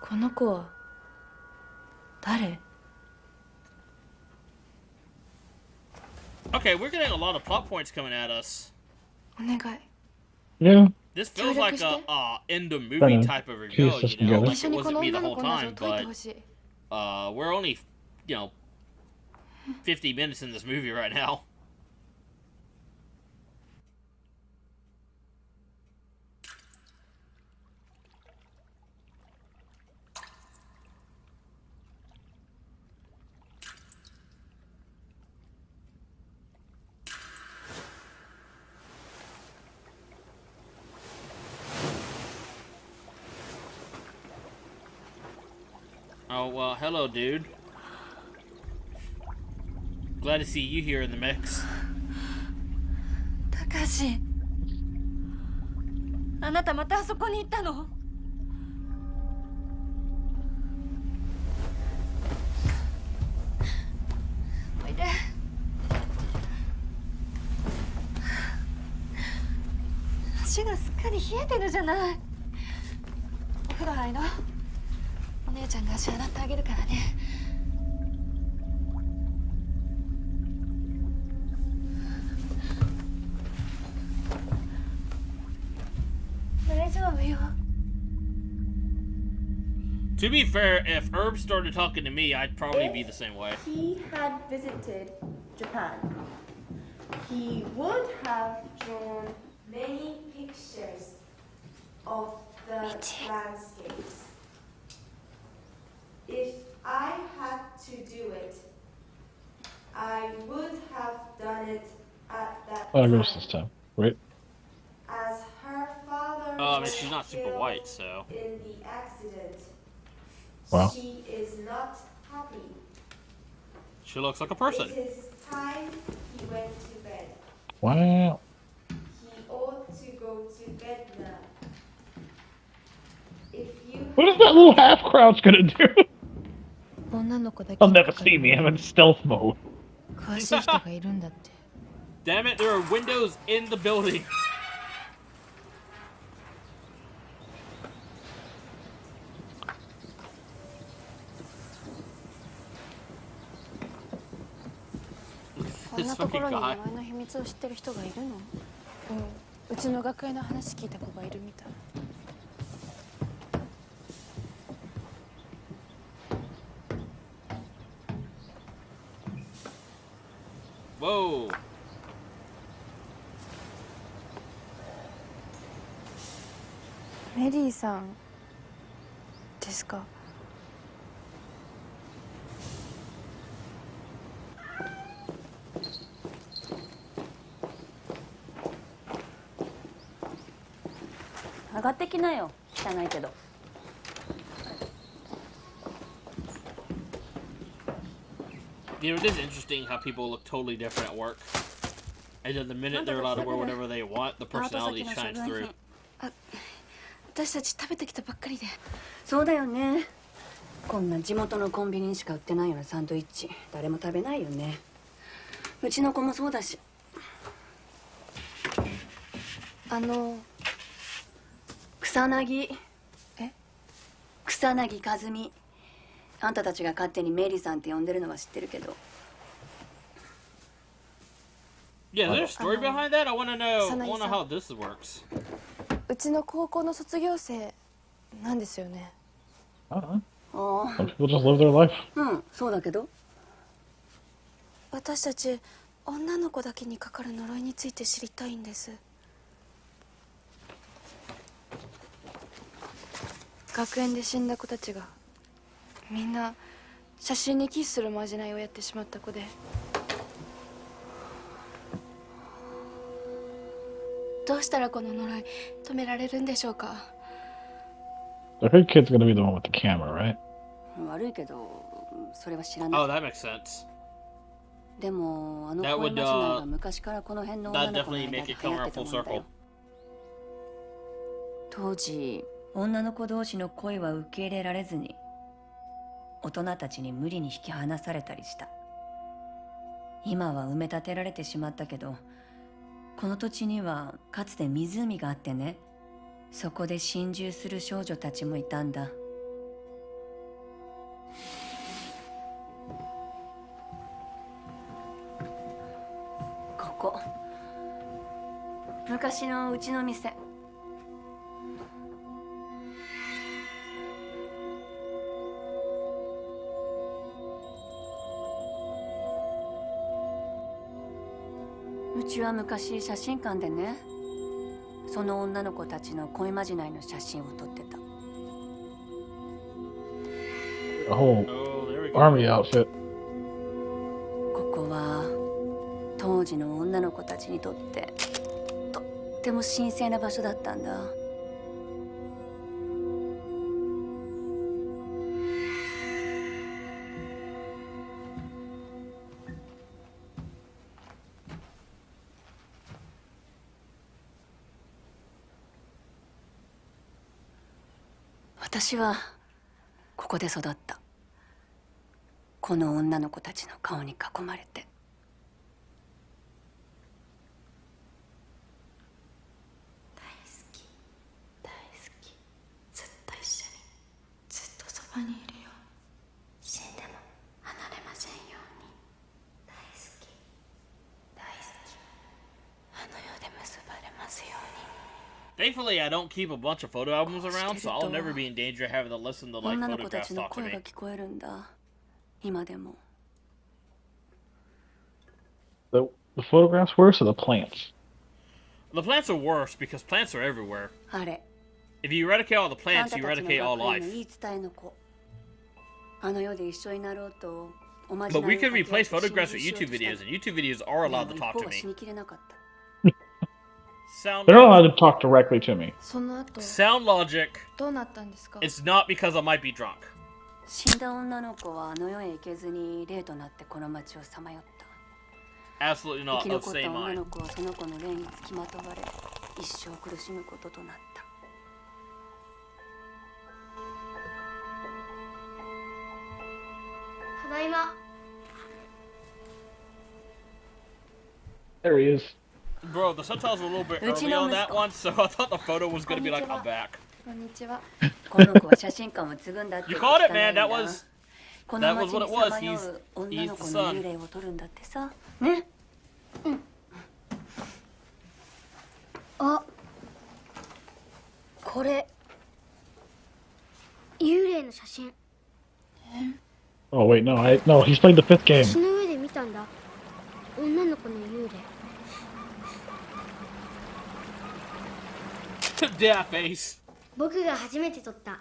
この子は誰？ Okay, we're getting a lot of plot points coming at us. お願い。 Yeah. This feels like a end of movie Kinda type of reveal, piece this you know, together. like it wasn't me the whole time, but we're only, 50 minutes in this movie right now. Oh, well, hello, dude. Glad to see you here in the mix. たかし、あなたまたあそこに行ったの？おいで。足がすっかり冷えてるじゃない。お風呂入ろう。お姉ちゃんが足洗ってあげるからね。大丈夫よ。 To be fair, if Herb started talking to me, I'd probably be the same way. He had visited Japan. He would have drawn many pictures of the landscapes. If I had to do it, I would have done it at that Oh, I time. guess this time, right? As her father I mean, was she's not super killed white, so. in the accident. Wow. She is not happy. She looks like a person. It is time he went to bed. Wow. He ought to go to bed now. If you What is that little half crowd's gonna do? 女の子だけ They'll never see me. I'm in stealth mode. 詳しい人がいるんだって。 Damn it, there are windows in the building. This こんなとこ fucking ろに名 guy. 前の秘密を知ってる人がいるの？うん、うちの学園の話聞いた子がいるみたい。 Whoa. メリーさんですか？上がってきなよ。汚いけど。 You know, it is interesting how people look totally different at work. And then the minute they're allowed to wear whatever they want, the personality shines through. 私たち食べてきたばっかりで。そうだよね。こんな地元のコンビニにしか売ってないようなサンドイッチ誰も食べないよね。うちの子もそうだし。草薙。え？草薙和美。あんたたちが勝手にメリーさんって呼んでるのは知ってるけど。Yeah, is there a story behind that? I want to know how this works. うちの高校の卒業生なんですよね。Some people just live their life. うん、そうだけど。私たち女の子だけにかかる呪いについて知りたいんです。学園で死んだ子たちがみんな写真にキスするまじないをやってしまった子で、どうしたらこの呪い止められるんでしょうか。 The good kid's gonna be the one with the camera, right? 悪いけどそれは知らない。 Oh, that makes sense. でも恋まじないが昔からこの辺の女の子の間で流行ってたもんだよ。当時女の子同士の恋は受け入れられずに大人たちに無理に引き離されたりした。今は埋め立てられてしまったけど、この土地にはかつて湖があってね、そこで心中する少女たちもいたんだ。ここ昔のうちの店。うちは昔写真館でね、その女の子たちの恋まじないの写真を撮ってた。A whole army outfit. ここは当時の女の子たちにとってとっても神聖な場所だったんだ。私はここで育った。この女の子たちの顔に囲まれて。大好き大好き、ずっと一緒にずっとそばにいるよ。死んでも離れませんように。大好き大好き、あの世で結ばれますように。Thankfully, I don't keep a bunch of photo albums around, so I'll never be in danger of having to listen to like 女の子た photographs ちの talk to 声 me. が聞こえるんだ。今でも。The photographs worse or the plants? The plants are worse because plants are everywhere. あれ。 If you eradicate all the あん plants, た you たち eradicate の all 学園の life. 言い伝えの子。あの世で一緒になろうとおまじ But ない we を can かけ合っ replace て photographs 心 with 中しよう YouTube とした videos, and YouTube videos are で allowed も to 一 talk 方 to は me. 死にきれなかった。 Sound They're not allowed logic. to talk directly to me. その後 Sound logic. どうなったんですか？ It's not because I might be drunk. 死んだ女の子はあの世へ行けずに霊となってこの町をさまよった。 Absolutely 生 not き of 残った same 女 mind. の子はその子の霊につきまとわれ一生苦しむこととなった。ただいま。 There he is. Bro, the subtitles were a little bit early Uchino on that Musko. one, so I thought the photo was gonna be like, I'm back. こんにちは。この子は写真館を継ぐんだって You 聞 caught か it, ないん man. だ。 That was この that 町 was what に it さ was. まよ He's う女 he's の the 子の son. 幽霊を撮るんだってさ。ね。あ、これ幽霊の写真。 Oh wait, no, he's played the fifth game. 橋の上で見たんだ。女の子の幽霊。 Yeah, face. 僕が初めて撮った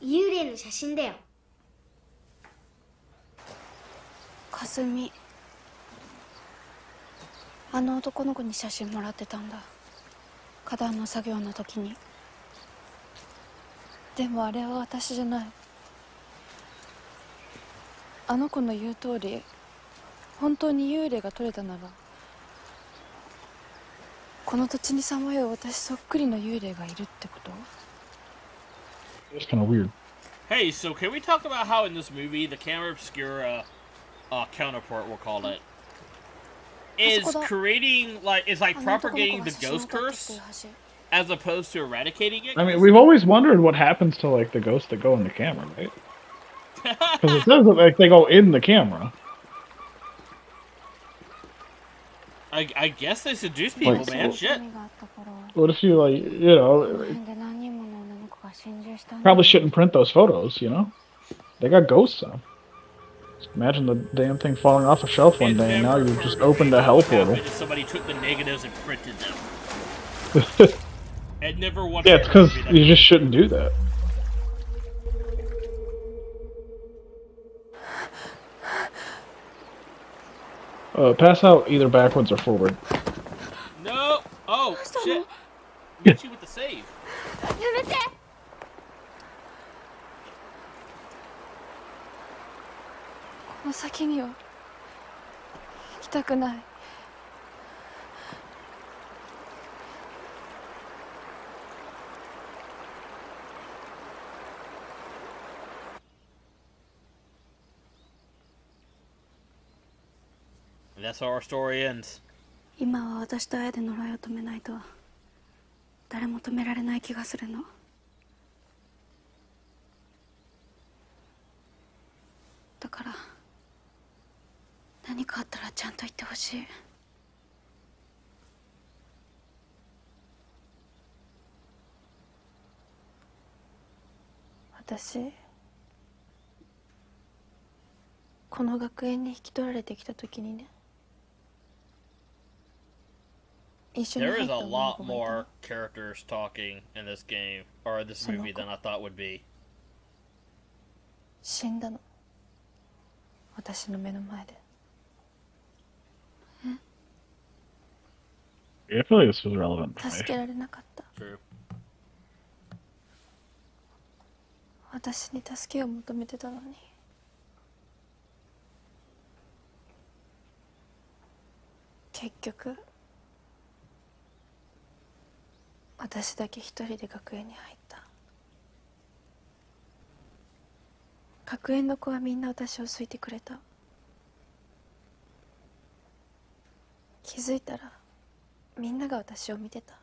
幽霊の写真だよ。かすみ、あの男の子に写真もらってたんだ。花壇の作業の時に。でもあれは私じゃない。あの子の言う通り、本当に幽霊が撮れたなら、この土地にさまよう私そっくりの幽霊がいるってこと？ It's kind of weird. Hey, so can we talk about how in this movie the camera obscura counterpart, we'll call it, is creating is propagating the ghost curse as opposed to eradicating it? I mean, we've always wondered what happens to like the ghosts that go in the camera, right? Because it says that like they go in the camera. I guess they seduce people, Like, man. Shit. What if you like, you know, probably shouldn't print those photos, you know? They got ghosts in them. Just imagine the damn thing falling off a shelf one And day, and now never you've for just a opened a movie hell what portal. happened if somebody took the negatives and printed them. And never once Yeah, for it's a because movie that you just shouldn't do that. Pass out either backwards or forward. No! Oh, shit. Michi with the save. やめてこの先には行きたくない And that's how our story ends. 今は私と綾で呪いを止めないと誰も止められない気がするのだから何かあったらちゃんと言ってほしい私この学園に引き取られてきた時にね There is a lot more characters talking in this game, or this movie, than I thought would be. 死んだの私の目の前で Yeah, I feel like this was relevant. 助けられなかった True. 私に助けを求めてたのに結局私だけ一人で学園に入った学園の子はみんな私を好いてくれた気づいたらみんなが私を見てた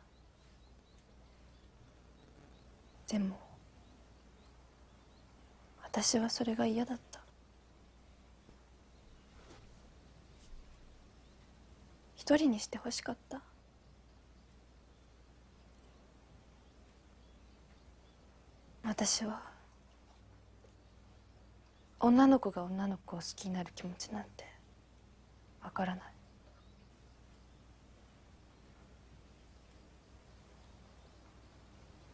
でも私はそれが嫌だった一人にしてほしかった私は女の子が女の子を好きになる気持ちなんてわからない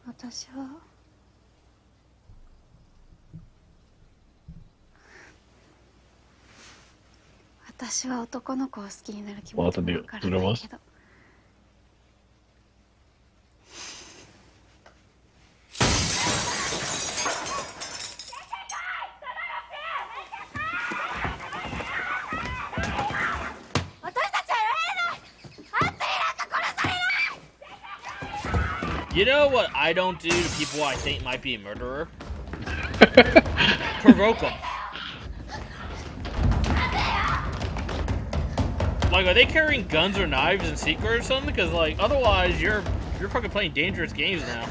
私は私は男の子を好きになる気持ちもわからないけどYou know what I don't do to people I think might be a murderer? Provoke them. Like, are they carrying guns or knives in secret or something? Because, like, otherwise you're fucking playing dangerous games now.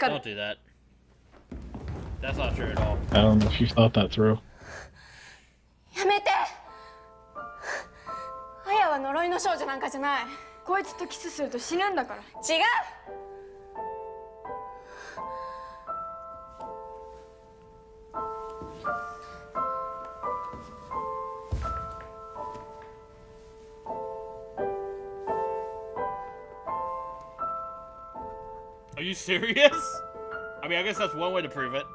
Don't do that. That's not true at all. I don't know if you thought that through. やめて綾は呪いの少女なんかじゃないこいつとキスすると死ぬんだから違う Are you serious? I mean, I guess that's one way to prove it.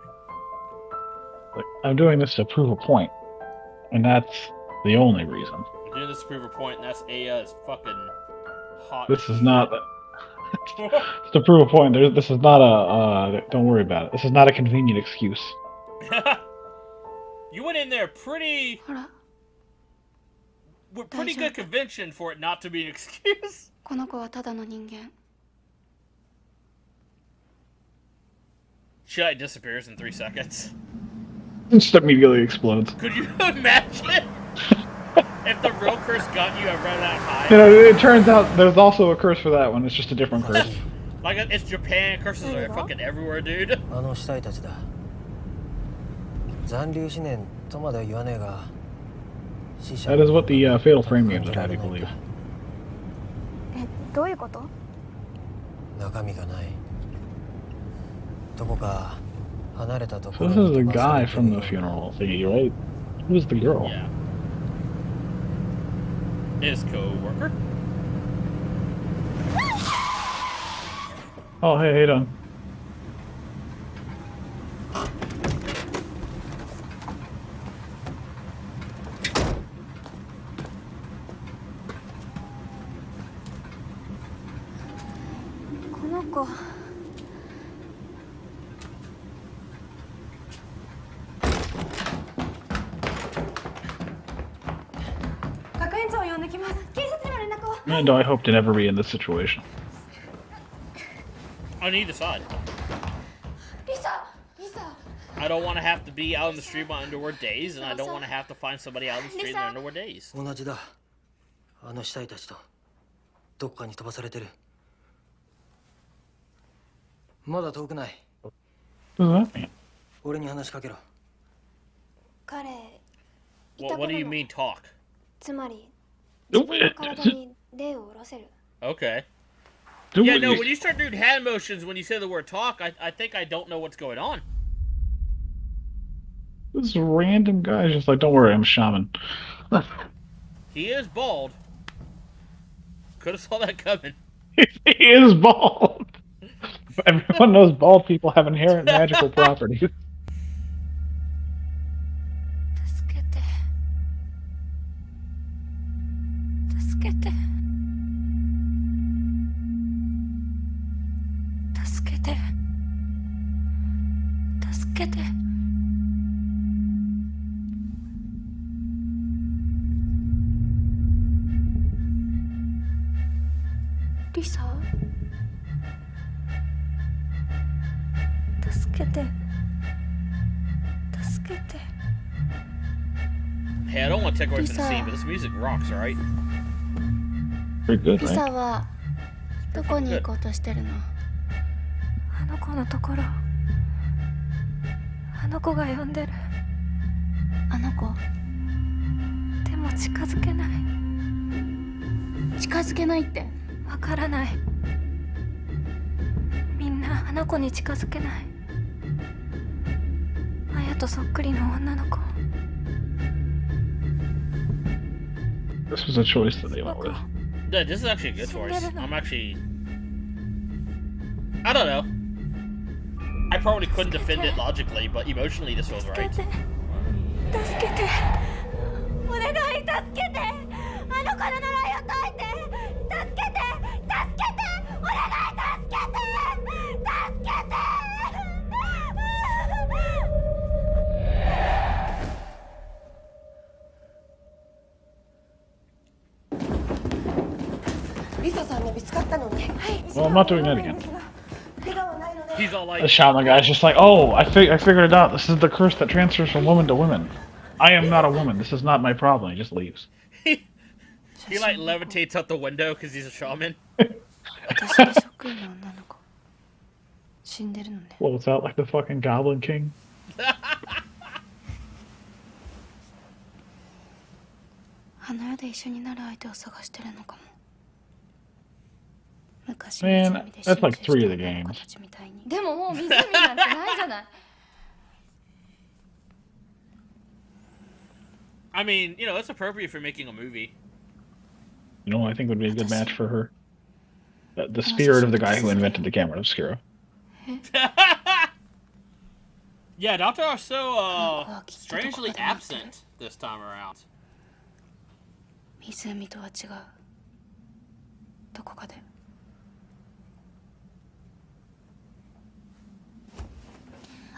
Like, I'm doing this to prove a point, and that's the only reason. I'm doing this to prove a point, and that's Aya's fucking hot. This is not. To prove a point, this is not a. Don't worry about it. This is not a convenient excuse. You went in there pretty. ほら With pretty good conviction for it not to be an excuse. この子はただの人間 She like disappears in 3 seconds. Just immediately explodes. Could you imagine if the real curse got you and ran out high? You know, it turns out there's also a curse for that one. It's just a different curse. Like it's Japan, curses are fucking everywhere, dude. あの死体たちだ。残留思念とまでは言わねえが。 That is what the fatal frame games are, I believe. どういうこと？中身がない。どこか離れたとこ So ろ this に is 飛 the ばさ guy れてる from よう the な funeral thingy, right? Who's the girl? Yeah. His co-worker. Oh, hey Don. この子 学園長を呼んできます。警察にも連絡を。 And I hope to never be in this situation. On either side. リサ、リサ。 I don't want to have to be out in the street in my underwear days, and I don't want to have to find somebody out in the street in their underwear days. 同じだ。あの死体たちとどっかに飛ばされてる。まだ遠くない。 What does that mean? 俺に話しかけろ。彼、 What do you mean talk? つまり Do 自分の体に霊を下ろせる。 Okay. Do Yeah, it. no, when you start doing hand motions when you say the word talk, I think I don't know what's going on. This random guy is just like, don't worry, I'm a shaman. He is bald. Could have saw that coming. He is bald. Everyone knows bald people have inherent magical properties. 助けて。助けて。助けて。助けて。リサ？助けて。助けて。 Hey, I don't want to take away from the scene, but this music rocks, right? Pretty good, リサ right? はどこに行こうとしてるの？あの子のところ。あの子が呼んでる。あの子。でも近づけない。近づけないって。わからない。みんなあの子に近づけない。あやとそっくりの女の子。 This was a choice that they went with. Yeah, this is actually a good choice. I'm actually... I don't know. I probably couldn't defend it logically, but emotionally this was right. 助けて。お願い助けて。あの子の呪いを解いて。助けて。助けて。お願い助けて。助けて。リサさんが見つかったのね。 Well, I'm not doing that again. 怪我はないのね。 He's all like... The shaman guy's just like, oh, I figured it out. This is the curse that transfers from woman to woman. I am not a woman. This is not my problem. He just leaves. He like levitates out the window because he's a shaman. 私にそっくりな女の子。死んでるのね。 Floats out like the fucking Goblin King. あの世で一緒になる相手を探してるのかも。昔 Man, that's like 3 of the games. でももう湖なんてないじゃない。 I mean, you know, it's appropriate for making a movie. You know, I think would be a good match for her. The spirit of the guy who invented the camera obscura. Yeah, Doctor are so strangely absent this time around. 湖とは違う。どこかで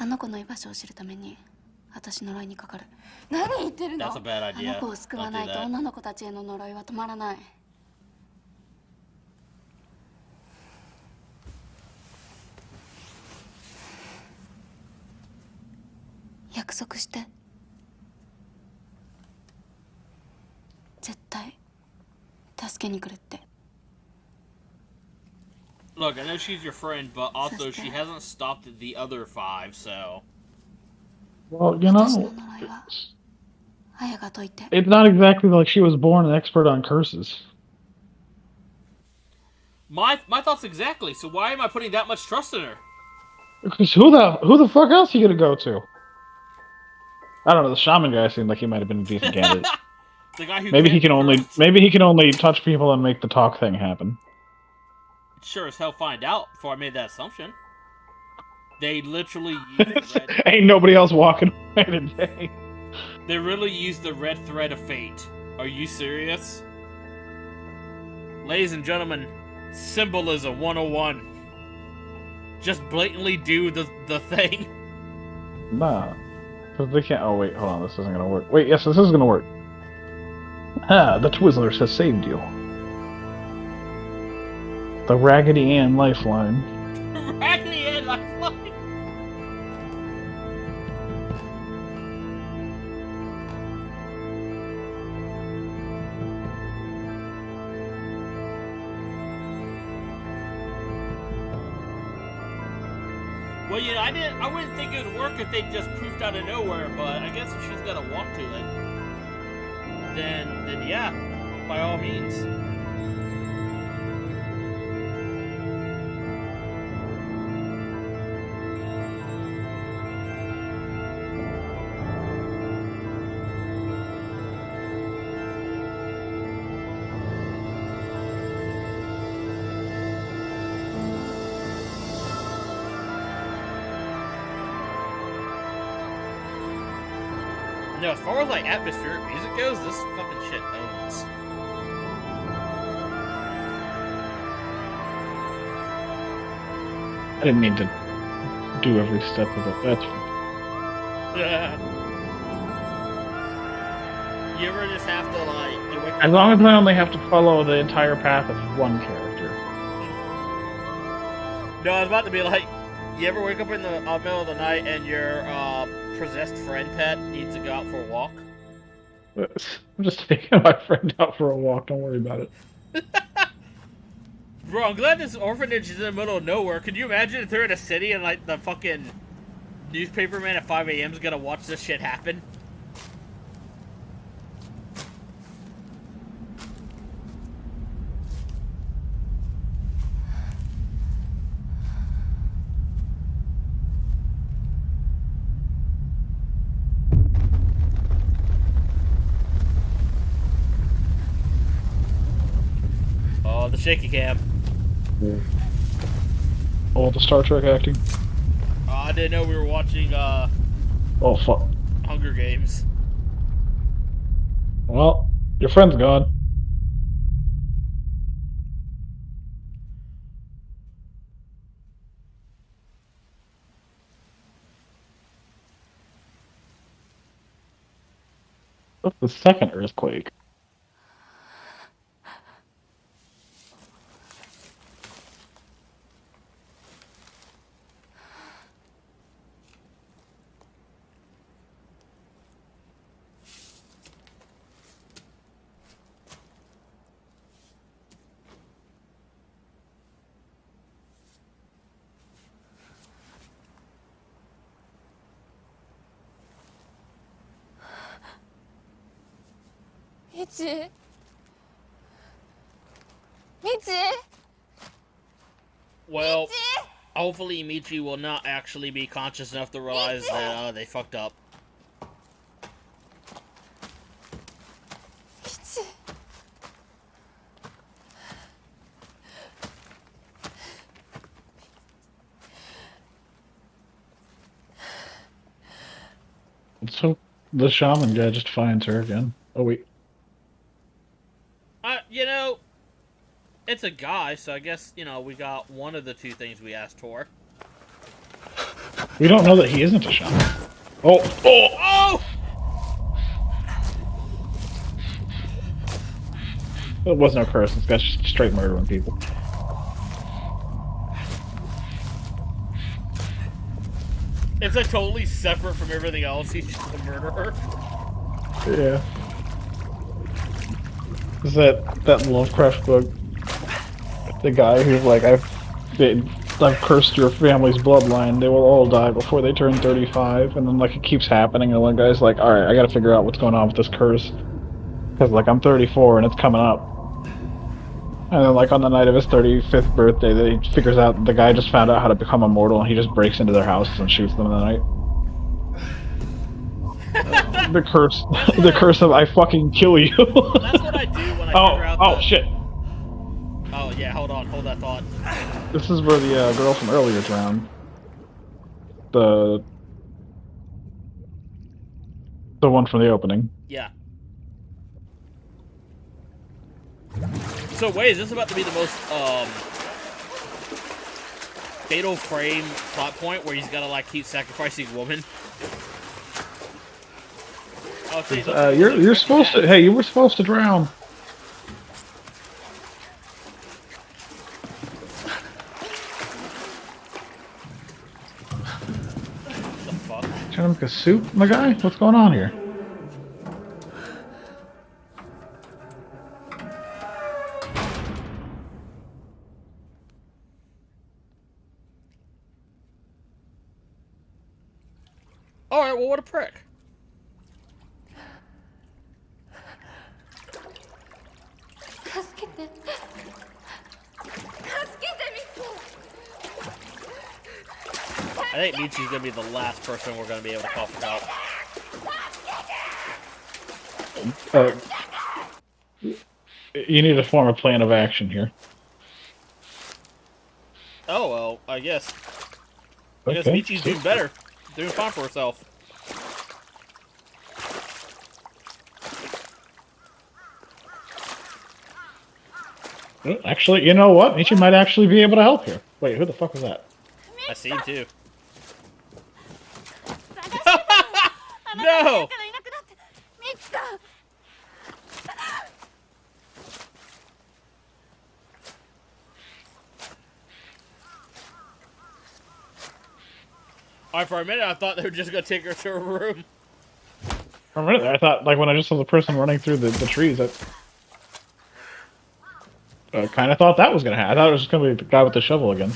あの子の居場所を知るために私呪いにかかる。何言ってるの？ That's a bad あ idea. の子を救わ Don't な do いと that. 女の子たちへの呪いは止まらない。約束して。絶対助けに来るって。 Look, I know she's your friend, but also she hasn't stopped the other 5, so... Well, you know, 呪いは綾が解いて。 it's not exactly like she was born an expert on curses. My thoughts exactly, so why am I putting that much trust in her? Because who the fuck else are you gonna go to? I don't know, the shaman guy seemed like he might have been a decent candidate. The guy who maybe can't he can only touch people and make the talk thing happen. Sure as hell find out before I made that assumption. They literally used the red... Ain't nobody else walking away today. They really used the red thread of fate. Are you serious? Ladies and gentlemen, symbolism 101. Just blatantly do the thing. Nah. Because they can't... Oh, wait, hold on, this isn't gonna work. Wait, yes, this is gonna work. Ah, the Twizzlers has saved you. The Raggedy Ann lifeline. Raggedy Ann lifeline? Well, you know, I wouldn't think it would work if they just poofed out of nowhere, but I guess if she's got to walk to it, then yeah, by all means. No, as far as like atmospheric music goes, this fucking shit owns. I didn't mean to do every step of it. That's fine. You ever just have to like... As long as I only have to follow the entire path of one character. No, I was about to be like, you ever wake up in the middle of the night and your possessed friend pet needs to go out for a walk? I'm just taking my friend out for a walk, don't worry about it. Bro, I'm glad this orphanage is in the middle of nowhere. Could you imagine if they're in a city and like the fucking newspaper man at 5 a.m. is gonna watch this shit happen? Oh, the shaky cam. Oh, the Star Trek acting. I didn't know we were watching, Oh, fuck. Hunger Games. Well, your friend's gone. What's the second earthquake? Michi? Well, hopefully Michi will not actually be conscious enough to realize that they fucked up. So the shaman guy just finds her again. Oh wait. You know, it's a guy, so I guess, you know, we got one of the two things we asked for. We don't know that he isn't a shaman. Oh! Oh! It was no curse. This guy's just straight murdering people. It's like totally separate from everything else. He's just a murderer. Yeah. Is that Lovecraft book? The guy who's like, I've cursed your family's bloodline. They will all die before they turn 35. And then like it keeps happening, and one guy's like, all right, I got to figure out what's going on with this curse because like I'm 34 and it's coming up. And then like on the night of his 35th birthday, he figures out the guy just found out how to become immortal, and he just breaks into their houses and shoots them in the night. The curse, the curse of I fucking kill you. That's what I do when I figure out. Oh shit! Oh yeah, hold on, hold that thought. This is where the girl from earlier drowned. The one from the opening. Yeah. So wait, is this about to be the most fatal frame plot point where he's gotta like keep sacrificing woman? Oh, geez, You're supposed to. Hey, you were supposed to drown. The fuck? Trying to make a soup, my guy? What's going on here? Alright, well, what a prick. I think Michi's gonna be the last person we're gonna be able to call for help. You need to form a plan of action here. Oh, well, I guess. I guess Okay. Michi's doing better. Doing fine for herself. Actually, you know what? Michi might actually be able to help here. Wait, who the fuck was that? I see him too. No! Alright, for a minute I thought they were just gonna take her to her room. For a minute there, I thought, like, when I just saw the person running through the trees, I kind of thought that was gonna happen. I thought it was just gonna be the guy with the shovel again.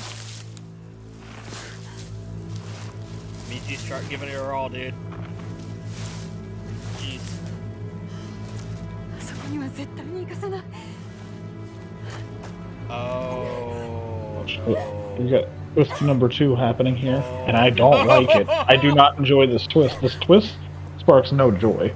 Michi's giving it her all, dude. Jeez. Oh, no. We got twist number 2 happening here, and I don't like it. I do not enjoy this twist. This twist sparks no joy.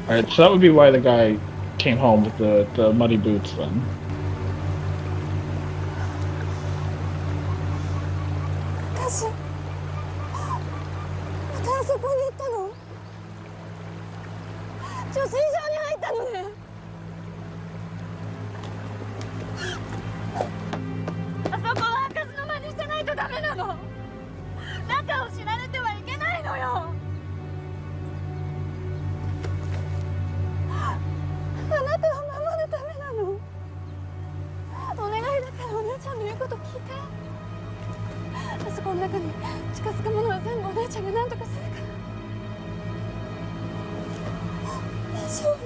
Alright, so that would be why the guy came home with the muddy boots then.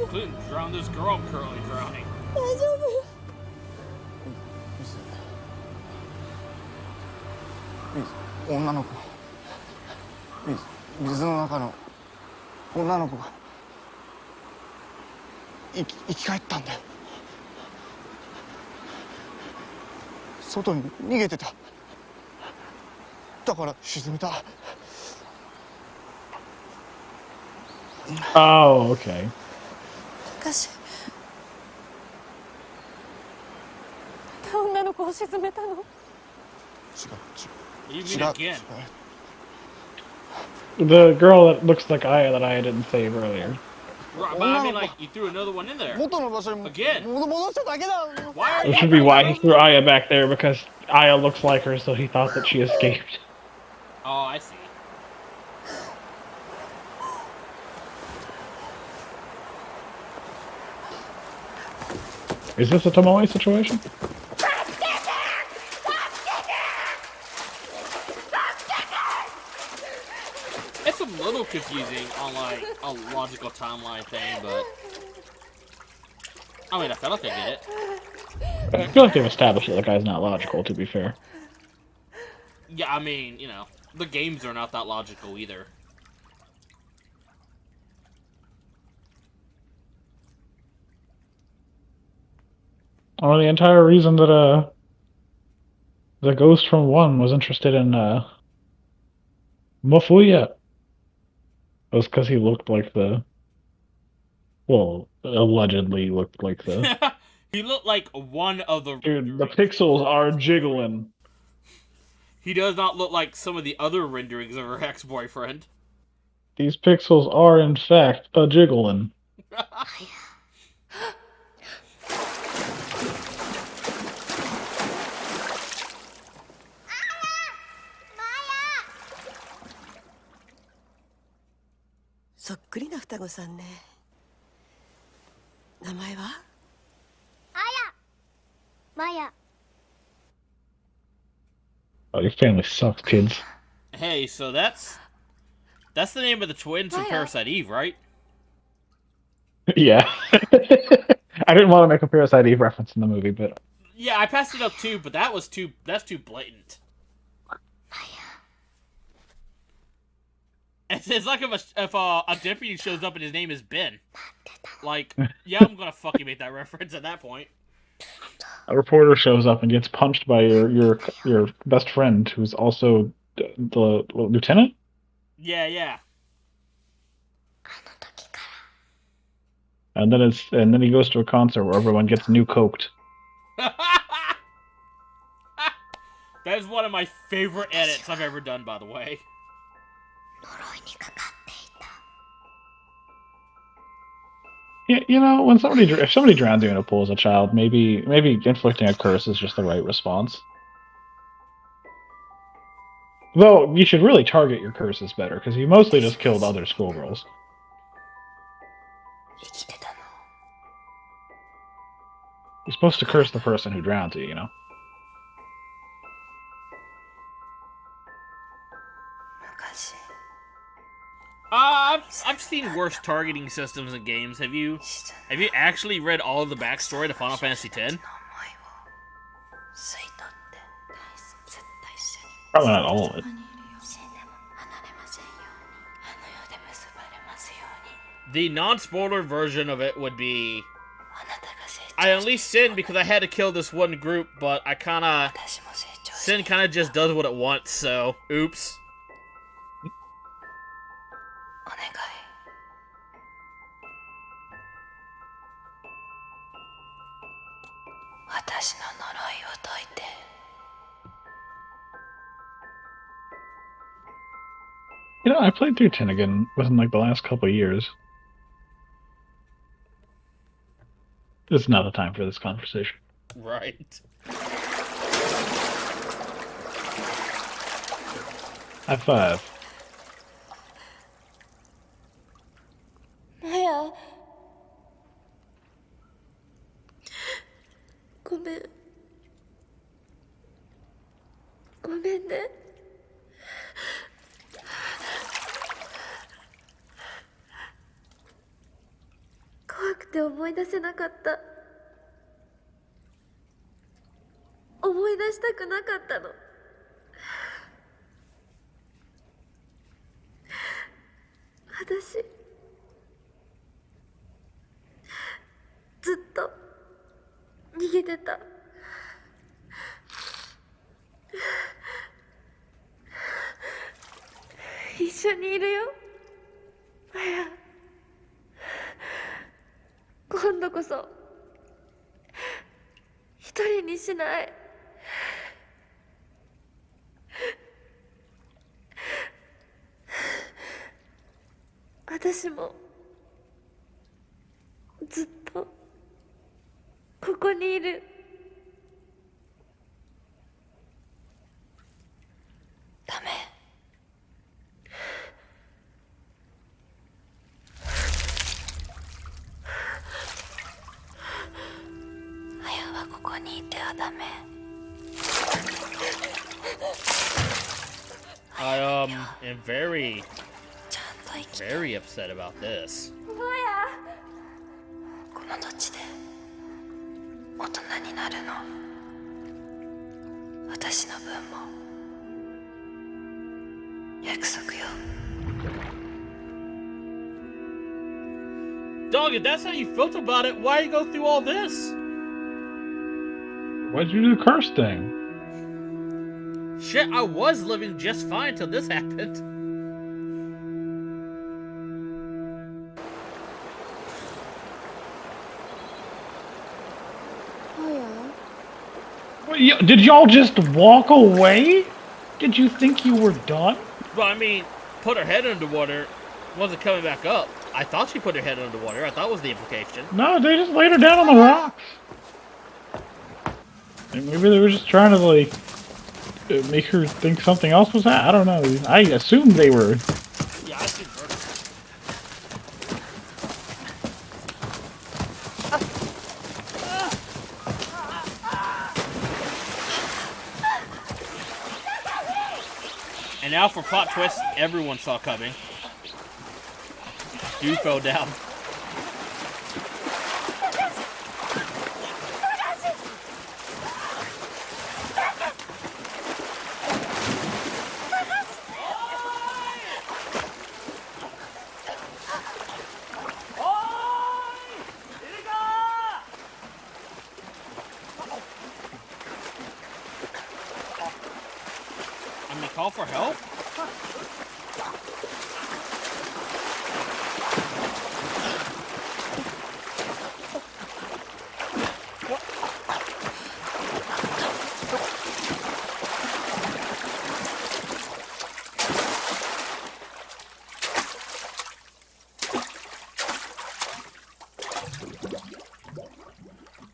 Couldn't drown this girl I'm currently drowning. Oh, okay. Even again. The girl that looks like Aya that Aya didn't save earlier. Right, but I mean, like, you threw another one in there. Again. Why are Which you should be why he frozen? threw Aya back there, because Aya looks like her, so he thought that she escaped. Oh, I see. Is this a Tomoe situation? It's a little confusing on, like, a logical timeline thing, but... I mean, I feel like I get it. I feel like they've established that the guy's not logical, to be fair. Yeah, I mean, you know, the games are not that logical either. Well, the entire reason that the ghost from 1 was interested in Mofuya was because he looked like well, allegedly looked like the... He looked like one of the Dude, the renderings. pixels are jiggling. He does not look like some of the other renderings of her ex-boyfriend. These pixels are, in fact, a jiggling.そっくりな双子さんね。名前は？あやマヤ Oh, your family sucks, kids. Hey, so that's the name of the twins from Parasite Eve, right? Yeah. I didn't want to make a Parasite Eve reference in the movie, but... Yeah, I passed it up too, but that's too blatant. It's like if a deputy shows up and his name is Ben. Like, yeah, I'm gonna fucking make that reference at that point. A reporter shows up and gets punched by your best friend, who's also the lieutenant? Yeah, yeah. And then he goes to a concert where everyone gets new coked. That is one of my favorite edits I've ever done, by the way. Yeah, you know, when if somebody drowns you in a pool as a child, maybe inflicting a curse is just the right response. Though you should really target your curses better, because you mostly just killed other schoolgirls. You're supposed to curse the person who drowned you, you know? I've seen worse targeting systems in games. Have you actually read all of the backstory to Final Fantasy X? Probably not all of it. The non-spoiler version of it would be... I unleashed Sin because I had to kill this one group, but Sin kinda just does what it wants, so... Oops. You know, I played through 10 again within like the last couple of years. This is not the time for this conversation. Right. High five. マヤごめんごめんね怖くて思い出せなかった思い出したくなかったの私ずっと逃げてた一緒にいるよマヤ今度こそ一人にしない私もずっとここにいる。ダメ。あやはここにいてはダメ。I am very upset about this. この土地で大人になるの。私の分も約束よ。Dog, if that's how you felt about it, why you go through all this? Why'd you do the curse thing? Shit, I was living just fine till this happened. Wait, did y'all just walk away? Did you think you were done? Well, I mean, put her head underwater, wasn't coming back up. I thought she put her head underwater. I thought was the implication. No, they just laid her down on the rocks. And maybe they were just trying to, like, make her think something else was that. I don't know. I assumed they were. Yeah, I see murder. And now for plot twist, everyone saw coming. Dude fell down. I mean, call for help?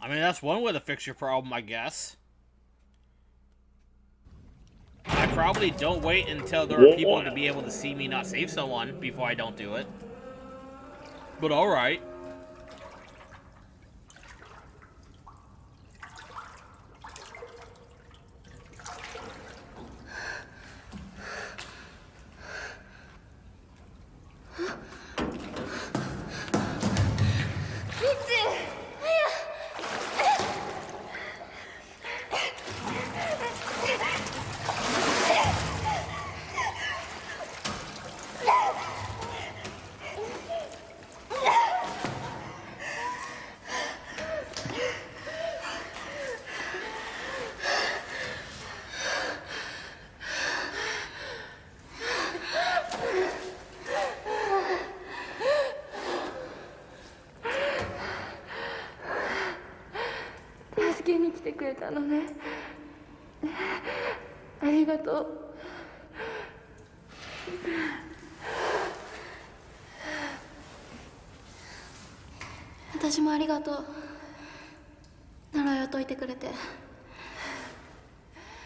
I mean, that's one way to fix your problem, I guess. I probably don't wait until there are people to be able to see me not save someone before I don't do it. But alright.助けに来てくれたのね。ありがとう。私もありがとう。呪いを解いてくれて。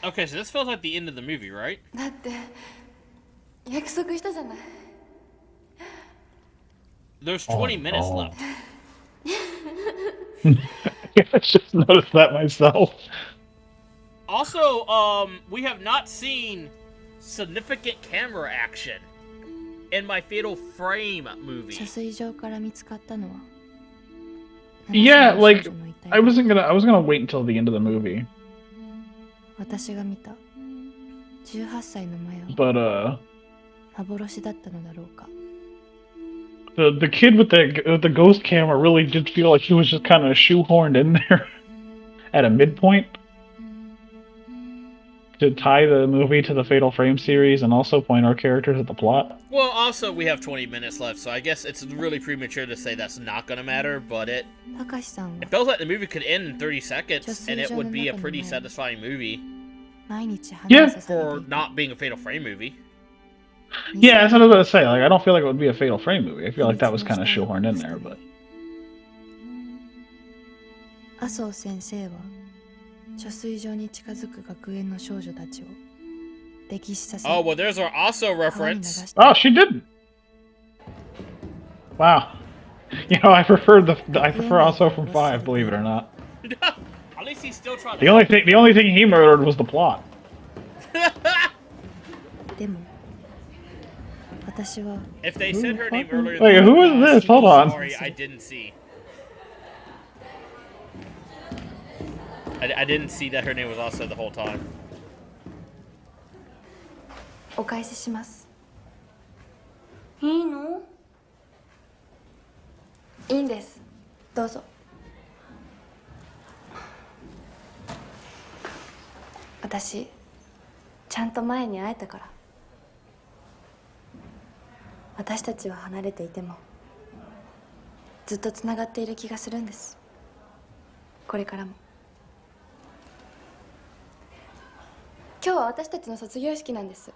Okay, so this feels like the end of the movie, right? だって約束したじゃない。There's 20 minutes left. Yeah, I just noticed that myself. Also, we have not seen significant camera action in my Fatal Frame movie. 射水場から見つかったのは。Yeah, like I was gonna wait until the end of the movie. 私が見た18歳のマヤ But 幻だったのだろうか。the kid with the ghost camera really did feel like he was just kind of shoehorned in there at a midpoint to tie the movie to the Fatal Frame series and also point our characters at the plot. Well, also we have 20 minutes left, so I guess it's really premature to say that's not gonna matter, but it feels like the movie could end in 30 seconds and it would be a pretty satisfying movie. Yeah. For not being a Fatal Frame movie. Yeah, that's what I was gonna say. Like, I don't feel like it would be a Fatal Frame movie. I feel like that was kind of shoehorned in there, but. 麻生先生は貯水場に近づく学園の少女たちを溺死させ Oh, well, there's our also reference. Oh, she didn't. Wow. You know, I prefer also from 5, believe it or not. At least he's still trying to. The only thing he murdered was the plot. でも私は If they said her name earlier, Wait, who is this? Hold on. Sorry, I didn't see. I didn't see that her name was also the whole time. お返しします。いいの？いいんです。どうぞ。私ちゃんと前に会えたから。私たちは離れていてもずっとつながっている気がするんです。これからも。今日は私たちの卒業式なんです。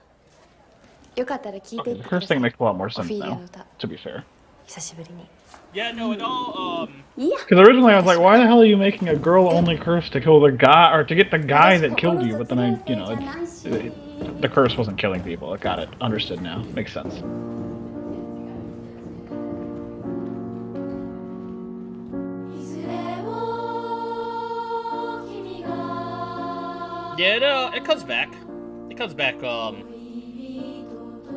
よかったら聞いていってください。 The first thing makes a lot more sense オフィリア now, の歌。 to be fair. 久しぶりに。 Yeah, no, it all Because originally I was like, why the hell are you making a girl-only curse to kill the guy, or to get the guy that killed you? But then the curse wasn't killing people. I got it. Understood now. Makes sense. Yeah, no, it comes back. It comes back.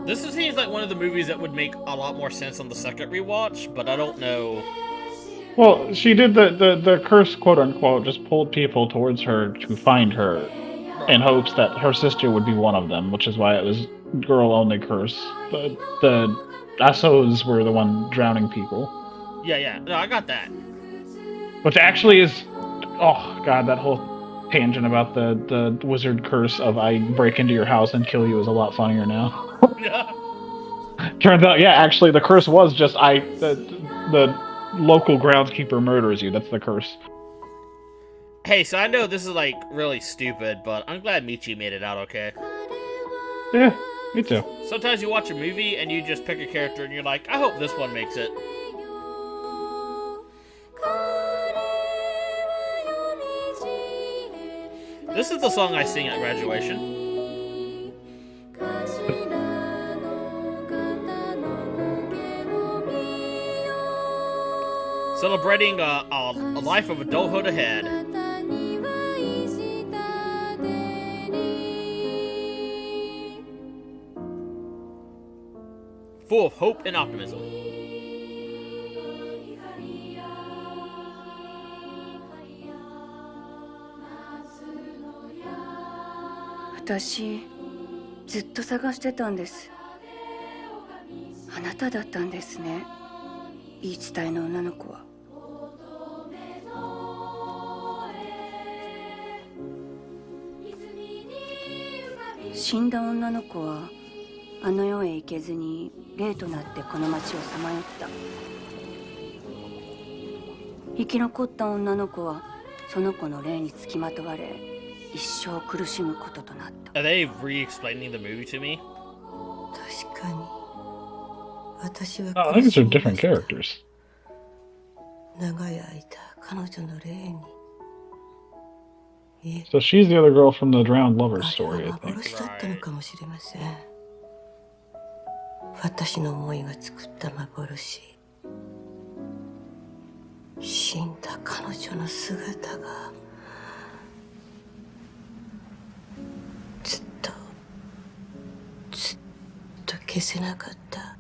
This seems like one of the movies that would make a lot more sense on the second rewatch, but I don't know. Well, she did the curse, quote unquote, just pulled people towards her to find her, in hopes that her sister would be one of them, which is why it was girl-only curse. The Asos were the one drowning people. Yeah, no, I got that. Which actually is, oh god, that whole tangent about the wizard curse of I break into your house and kill you is a lot funnier now. Turns out, yeah, actually the curse was just the local groundskeeper murders you. That's the curse. Hey, so I know this is like really stupid, but I'm glad Michi made it out okay. Yeah, me too. Sometimes you watch a movie and you just pick a character and you're like, I hope this one makes it. This is the song I sing at graduation. Celebrating a life of adulthood ahead. Full of hope and optimism. 私ずっと探してたんです。あなただったんですね。言い伝えの女の子は。死んだ女の子はあの世へ行けずに霊となってこの町をさまよった。生き残った女の子はその子の霊につきまとわれ一生苦しむこととなった。 Are they re-explaining the movie to me? 確かに私は Oh, I think these are different characters. 長い間彼女の霊に So she's the other girl from the drowned lover story, I think. 幻だったのかもしれません。私の思いが作った幻。死んだ彼女の姿がずっと消せなかった。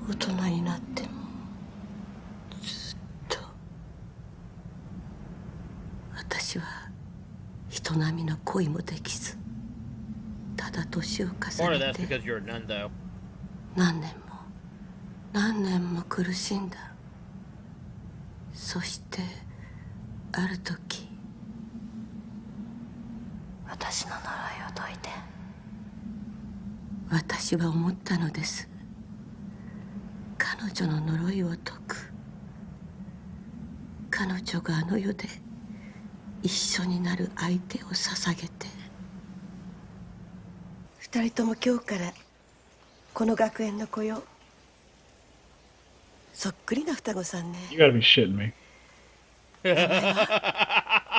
大人になってもずっと私は人並みの恋もできず、ただ年を重ねて何年も苦しんだ。そしてある時私の呪いを解いて私は思ったのです。彼女の呪いを解く。彼女があの世で一緒になる相手を捧げて二人とも今日からこの学園の子よ。そっくりな双子さんね。 You gotta be shitting me. 名前は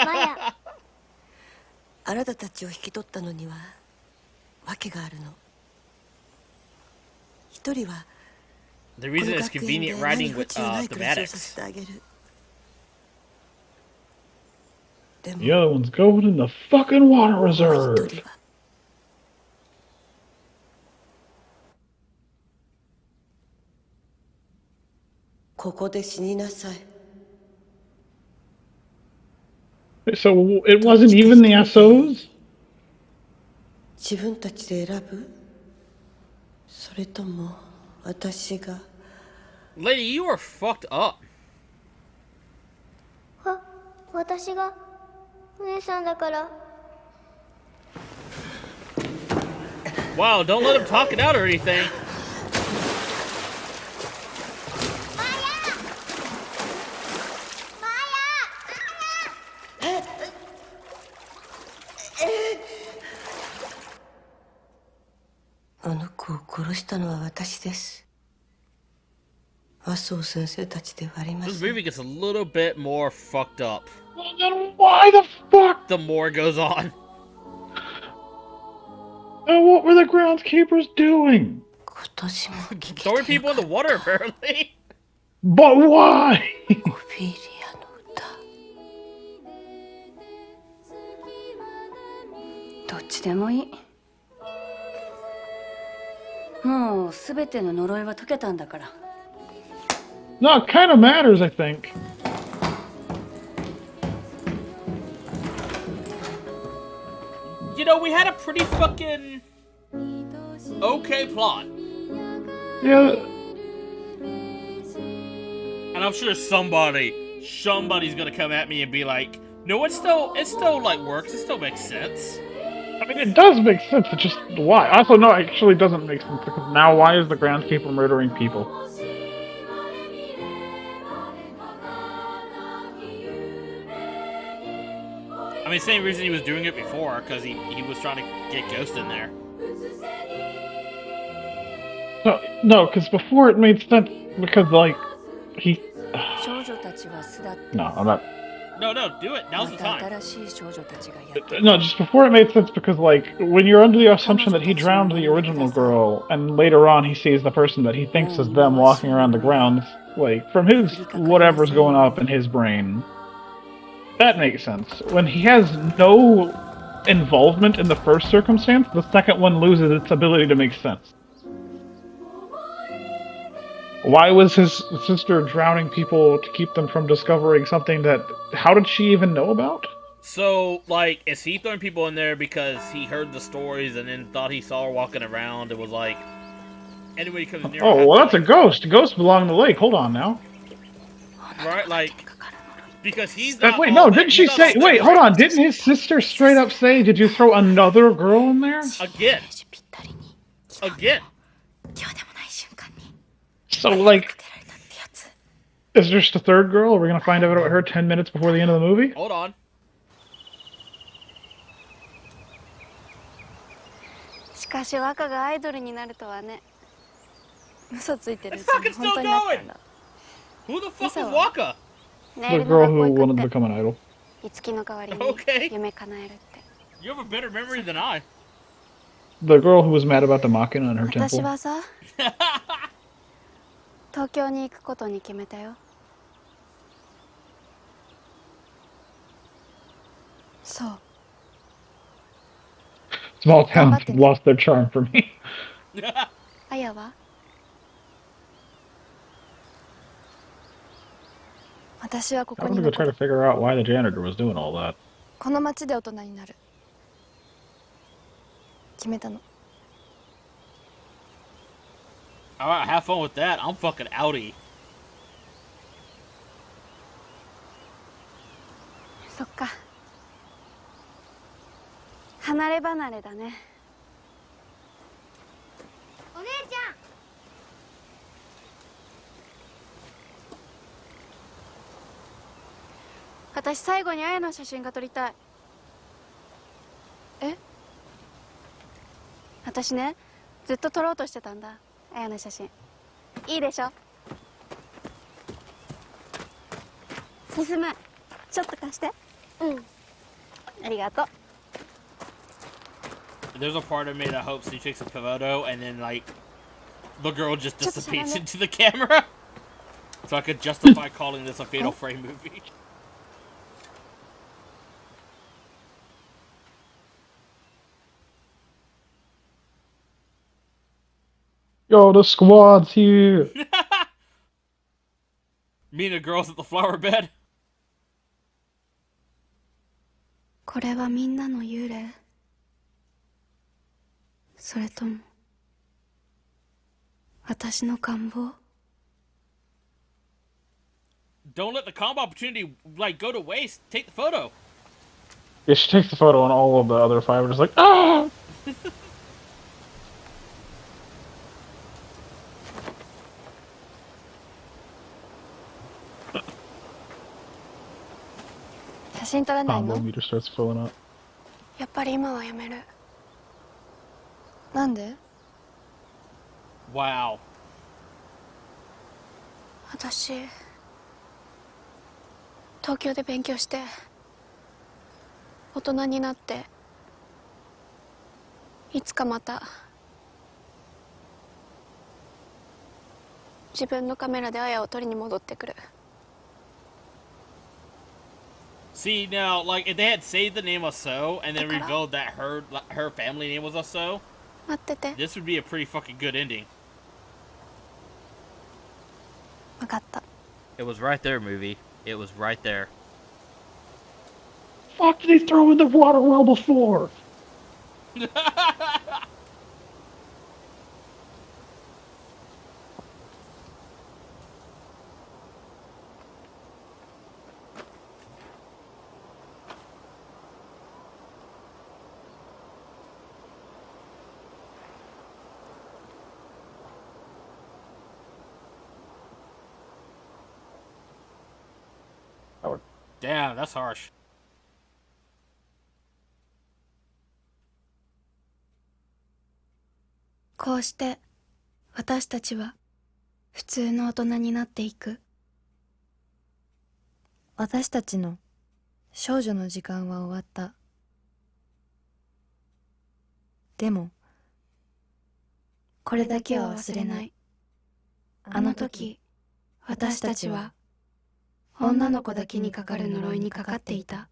マヤ。あなたたちを引き取ったのには訳があるの。一人は The こ reason の is 学園で convenient 何 riding 不 with 自由ない暮らしをさ thematics. せてあげる。で The も other one's going in the fucking water もう一 reserve. 人はここで死になさい。 So it wasn't even the SOs? 自分たちで選ぶ？それとも私が？ Lady, you are fucked up. 私がお姉さんだから。 Wow, don't let him talk it out or anything. あの子を殺したのは私です。麻生先生たちではありま This せん。 movie gets a little bit more fucked up. Well, then why the fuck? The more goes on. What were the groundskeepers doing? 今年も聞け Throwing てよ people in か the っ water, apparently. But why? た。オフィリアの歌。どっちでもいい。もうすべての呪いは解けたんだから。 No, it kind of matters, I think. You know, we had a pretty fucking okay plot. Yeah. And I'm sure somebody's gonna come at me and be like, no, it still like works, it still makes sense. I mean, it does make sense, it's just why? Also, no, it actually doesn't make sense, because now why is the groundskeeper murdering people? I mean, same reason he was doing it before, because he was trying to get Ghost in there. No, because before it made sense, because, like, he... 少女たちは巣立って No, I'm not... No, do it. Now's ま the た time. 新しい少女たちがやってくる。 No, just before it made sense, because, like, when you're under the assumption that he drowned the original girl, and later on he sees the person that he thinks is them walking around the grounds, like, from his whatever's going up in his brain, that makes sense. When he has no involvement in the first circumstance, the second one loses its ability to make sense. Why was his sister drowning people to keep them from discovering something that... How did she even know about? So, like, is he throwing people in there because he heard the stories and then thought he saw her walking around and was like, anybody comes near her? Oh, well, that's a ghost. Ghosts belong in the lake. Hold on now. Right, like, because he's Wait, not. no, didn't she say... Wait, hold on. Didn't his sister straight up say, did you throw another girl in there? Again. So, like... Is there just a third girl? Are we gonna find out about her 10 minutes before the end of the movie? Hold on. しかし若がアイドルになるとはね。嘘ついてるうち The fuck に is 本 still 当になったん going? だ。 Who the fuck is Waka? The girl who wanted to become an idol. いつきの代わりに Okay. 夢叶えるって。 You have a better memory than I. The girl who was mad about the Machina in her 私 temple. はさ、東京に行くことに決めたよ。そう。 Small towns lost their charm for me. あやは？私はここ I'm に gonna go 残 try る。 to figure out why the janitor was doing all that. この町で大人になる。決めたの。 Alright, have fun with that. I'm fucking outie. そっか。離れ離れだね。お姉ちゃん。私最後にあやの写真が撮りたい。え？私ね、ずっと撮ろうとしてたんだ、綾の写真。いいでしょ。進む、ちょっと貸して。うん、ありがとう。There's a part of me that hopes he takes a photo and then like the girl just dissipates into the camera, so I could justify calling this a fatal frame movie. Yo, the squad's here. Me and the girls at the flower bed. これはみんなの幽霊？それとも私の願望？ Don't let the combo opportunity like go to waste. Take the photo. Yeah, she takes the photo, and all of the other five are just like, ah! 写真撮らないの？ Combo meter starts filling up. やっぱり今はやめる。なんで？ Wow. 私東京で勉強して大人になっていつかまた自分のカメラでアヤを撮りに戻ってくる。 See now, like if they had saved the name of So and then revealed that her family name was So, 待ってて。 this would be a pretty fucking good ending. 分かった。 It was right there, movie. It was right there. Fuck did he throw in the water well before? Damn, that's harsh. こうして私たちは普通の大人になっていく。私たちの少女の時間は終わった。でもこれだけは忘れない。あの時私たちは女の子だけにかかる呪いにかかっていた。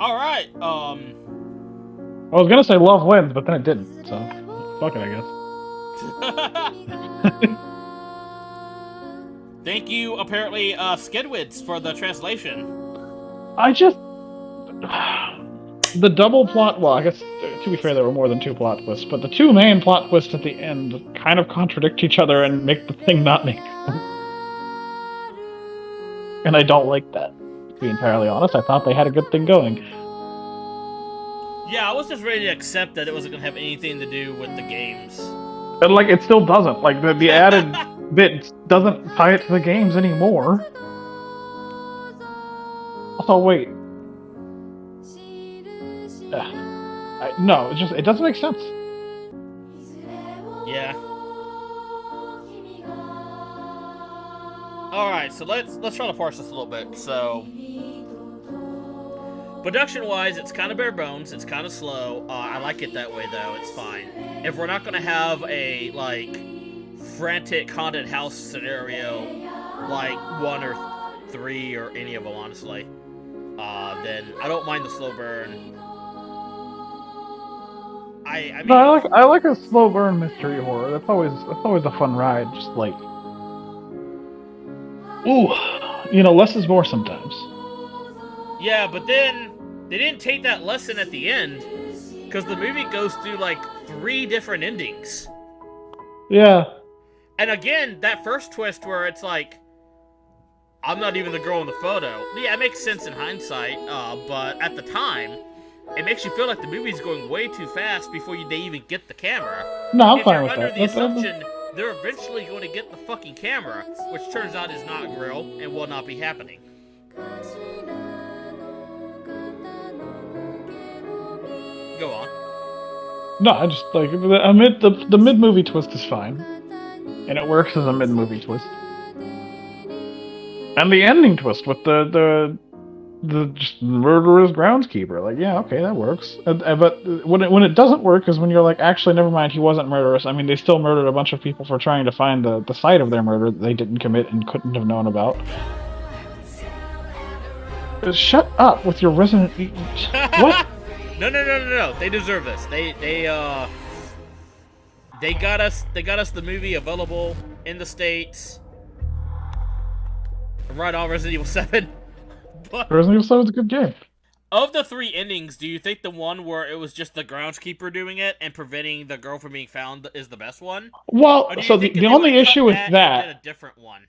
Alright, I was gonna say love wins, but then it didn't, so fuck it, I guess. Thank you, apparently, Skidwids, for the translation. I just... The double plot... Well, I guess, to be fair, there were more than two plot twists, but the two main plot twists at the end kind of contradict each other and make the thing not make sense. And I don't like that, to be entirely honest. I thought they had a good thing going. Yeah, I was just ready to accept that it wasn't going to have anything to do with the games. And, like, it still doesn't. Like, the added bit doesn't tie it to the games anymore. Also, wait. No, it doesn't make sense. Yeah. Alright, so let's try to parse this a little bit. So, production-wise, it's kind of bare bones. It's kind of slow. I like it that way, though. It's fine. If we're not going to have a, like, frantic haunted house scenario, like 1 or 3 or any of them, honestly, then I don't mind the slow burn. I mean, no, I like a slow burn mystery horror. That's always a fun ride. Just like, ooh, less is more sometimes. Yeah, but then they didn't take that lesson at the end, because the movie goes through like 3 different endings. Yeah. And again, that first twist where it's like, I'm not even the girl in the photo. Yeah, it makes sense in hindsight, but at the time, it makes you feel like the movie's going way too fast before they even get the camera. No, I'm fine with under that. the assumption they're eventually going to get the fucking camera, which turns out is not real and will not be happening. Go on. No, I just like the mid movie twist is fine, and it works as a mid movie twist. And the ending twist with the just murderous groundskeeper, like, yeah, okay, that works. But when it doesn't work is when you're like, actually, never mind, he wasn't murderous. I mean, they still murdered a bunch of people for trying to find the site of their murder that they didn't commit and couldn't have known about. Shut up with your Resident Evil. What? No. They deserve this. They got us the movie available in the States. Right on, Resident Evil 7. But Resident Evil 7 is a good game. of the 3 endings, do you think the one where it was just the groundskeeper doing it and preventing the girl from being found is the best one? Well, so the only issue with that, did a different one.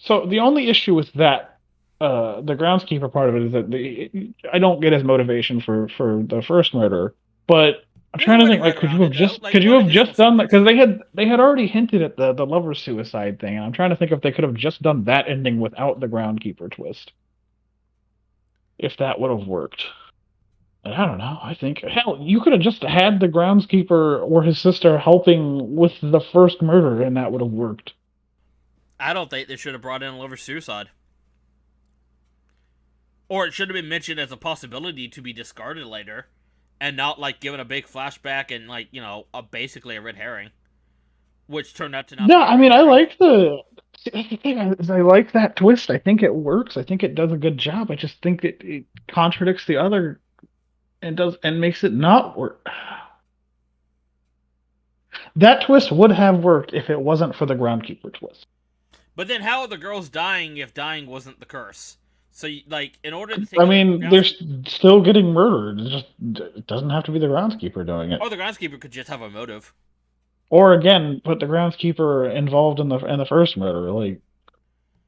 So the only issue with that, the groundskeeper part of it is that I don't get his motivation for the first murder. But I'm trying to think, like, could you have just done that? Because they had already hinted at the lover's suicide thing, and I'm trying to think if they could have just done that ending without the groundskeeper twist. If that would have worked. And I don't know. I think, hell, you could have just had the groundskeeper or his sister helping with the first murder, and that would have worked. I don't think they should have brought in a lover's suicide. Or it should have been mentioned as a possibility to be discarded later, and not, like, given a big flashback and, like, you know, basically a red herring. Which turned out to not be. Yeah, I mean, I like the thing is I like that twist. I think it works. I think it does a good job. I just think it contradicts the other and makes it not work. That twist would have worked if it wasn't for the groundkeeper twist. But then how are the girls dying if dying wasn't the curse? So, like, in order to take... I mean, they're still getting murdered. It doesn't have to be the groundskeeper doing it. Or the groundskeeper could just have a motive. Or, again, put the groundskeeper involved in the first murder, like...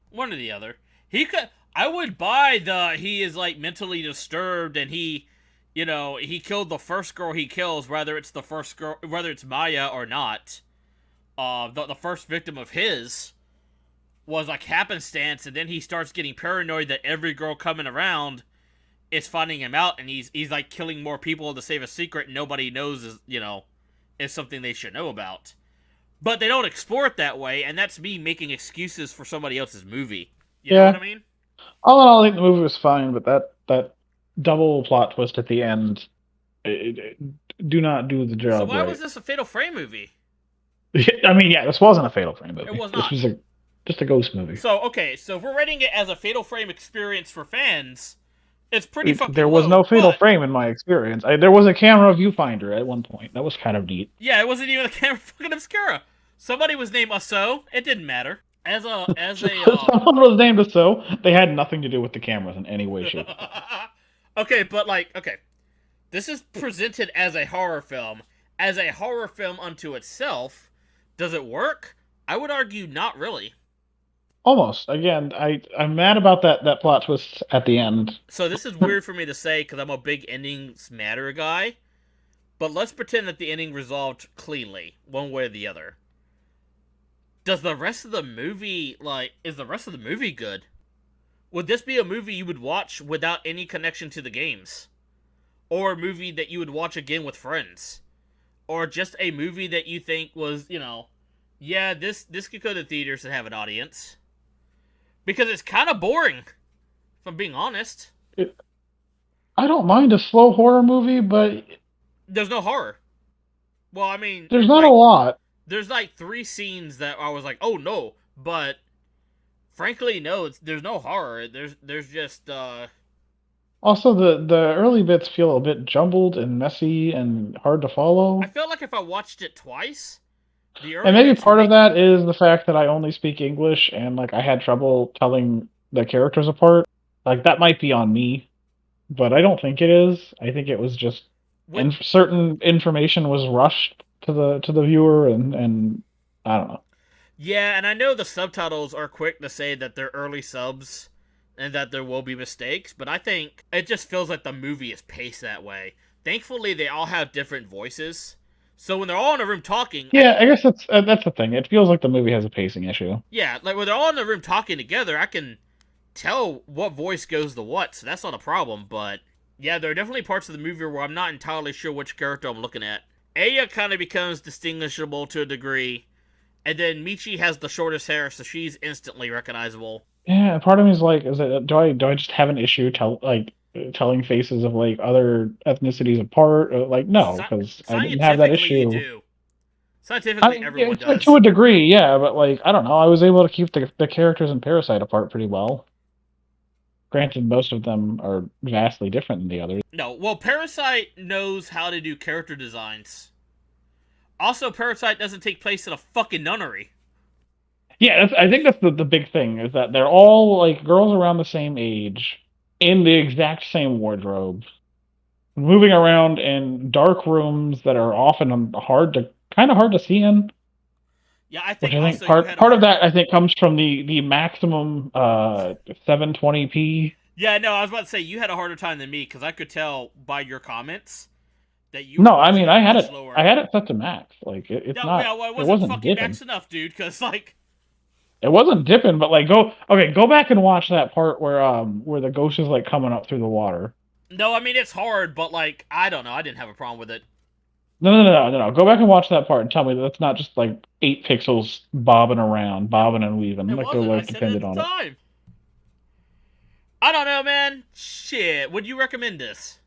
One or the other. He could... I would buy he is, like, mentally disturbed and he... You know, he killed the first girl he kills, whether it's the first girl... Whether it's Maya or not. The first victim of his... was like happenstance, and then he starts getting paranoid that every girl coming around is finding him out, and he's like killing more people to save a secret and nobody knows is something they should know about. But they don't explore it that way, and that's me making excuses for somebody else's movie. You know what I mean? All in all, I think the movie was fine, but that double plot twist at the end do not do the job. So why right. was this a Fatal Frame movie? I mean, yeah, this wasn't a Fatal Frame movie. It was not. This was just a ghost movie. So, okay, so if we're rating it as a Fatal Frame experience for fans, it's pretty fucking There was no Fatal Frame in my experience. There was a camera viewfinder at one point. That was kind of neat. Yeah, it wasn't even a camera fucking obscura. Somebody was named Asso. It didn't matter. Someone was named Asso. They had nothing to do with the cameras in any way, shape. Okay, but this is presented as a horror film. As a horror film unto itself, does it work? I would argue not really. Almost. Again, I'm mad about that plot twist at the end. So this is weird for me to say because I'm a big endings matter guy. But let's pretend that the ending resolved cleanly, one way or the other. Does the rest of the movie, is the rest of the movie good? Would this be a movie you would watch without any connection to the games? Or a movie that you would watch again with friends? Or just a movie that you think was, yeah, this could go to theaters and have an audience. Because it's kind of boring, if I'm being honest. I don't mind a slow horror movie, but... There's no horror. Well, I mean... There's not a lot. There's 3 scenes that I was like, oh no, but... Frankly, no, there's no horror. There's just, Also, the early bits feel a bit jumbled and messy and hard to follow. I felt like if I watched it twice... And maybe part of that is the fact that I only speak English and I had trouble telling the characters apart. That might be on me, but I don't think it is. I think it was just certain information was rushed to the viewer, and I don't know. Yeah, and I know the subtitles are quick to say that they're early subs and that there will be mistakes, but I think it just feels like the movie is paced that way. Thankfully, they all have different voices. So when they're all in a room talking... Yeah, I guess that's the thing. It feels like the movie has a pacing issue. Yeah, when they're all in the room talking together, I can tell what voice goes to what, so that's not a problem, but... Yeah, there are definitely parts of the movie where I'm not entirely sure which character I'm looking at. Aya kind of becomes distinguishable to a degree, and then Michi has the shortest hair, so she's instantly recognizable. Yeah, part of me is like, do I just have an issue telling faces of like other ethnicities apart? Like, no, because I didn't have that Scientifically, you issue. do. I Scientifically, mean, yeah, everyone to, does. to a degree, yeah, but like, I don't know. I was able to keep the characters in Parasite apart pretty well. Granted, most of them are vastly different than the others. No, well, Parasite knows how to do character designs. Also, Parasite doesn't take place in a fucking nunnery. Yeah, I think that's the big thing is that they're all like girls around the same age in the exact same wardrobe, moving around in dark rooms that are often kind of hard to see in. Yeah, I Which think I think also you had a part of hard. that I think comes from the maximum 720p. Yeah, no, I was about to say you had a harder time than me because I could tell by your comments that you were No, I watching mean it I had much it lower. I had it set to max. Like it's No, yeah, not well, it it wasn't wasn't fucking dipping. max enough, dude. Because like, It wasn't dipping, but like go back and watch that part where the ghost is like coming up through the water. no, I mean it's hard, but like, I don't know, I didn't have a problem with it. No. Go back and watch that part and tell me that's not just like 8 pixels bobbing around, bobbing and weaving, It like they're wasn't. I like said it at dependent the on it. time. I don't know, man. Shit, would you recommend this?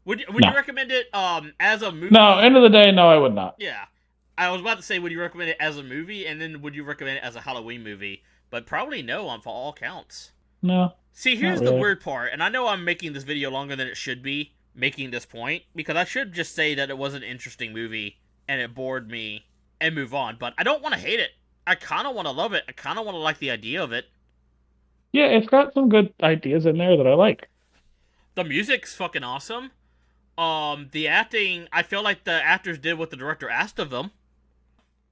Would you No. recommend it as a movie? No, end of the day, no, I would not. Yeah. I was about to say, would you recommend it as a movie, and then would you recommend it as a Halloween movie? But probably no on for all counts. No. See, Not here's the really. weird part, and I know I'm making this video longer than it should be, making this point, because I should just say that it was an interesting movie, and it bored me, and move on, but I don't want to hate it. I kind of want to love it. I kind of want to like the idea of it. Yeah, it's got some good ideas in there that I like. The music's fucking awesome. The acting, I feel like the actors did what the director asked of them.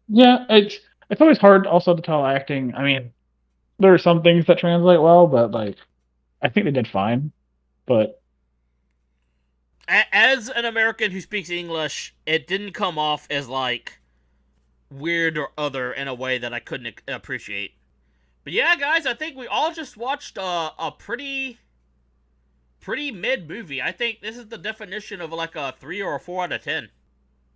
Yeah, it's always hard also to tell acting. I mean, there are some things that translate well, but like I think they did fine. But As an American who speaks English, it didn't come off as like weird or other in a way that I couldn't appreciate. But yeah, guys, I think we all just watched a pretty mid movie. I think this is the definition of like a 3 or a 4 out of 10.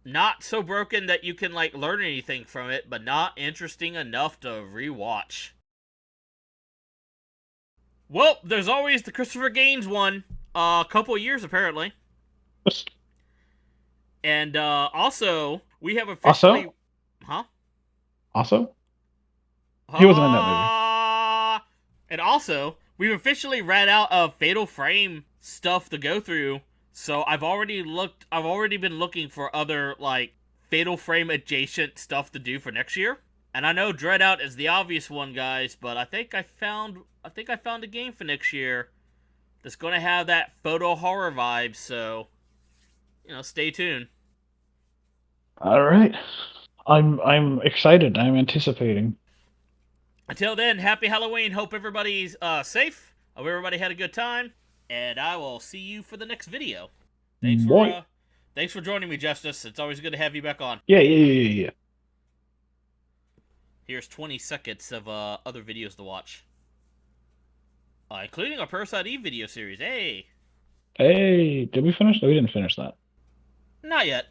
Not so broken that you can like learn anything from it, but not interesting enough to rewatch. Well, there's always the Christopher Gaines one. A couple years apparently. And also, we have officially... Huh? Also? He wasn't in that movie. And also, we've officially ran out of Fatal Frame stuff to go through. So I've already been looking for other like Fatal Frame adjacent stuff to do for next year. And I know Dread Out is the obvious one, guys, but I think I found a game for next year that's going to have that photo horror vibe, so stay tuned. All right. I'm excited. I'm anticipating. Until then, happy Halloween. Hope everybody's safe. Hope everybody had a good time. And I will see you for the next video. Thanks for joining me, Justice. It's always good to have you back on. Yeah. Here's 20 seconds of other videos to watch. Including our Parasite Eve video series. Hey! Hey, did we finish? No, we didn't finish that. Not yet.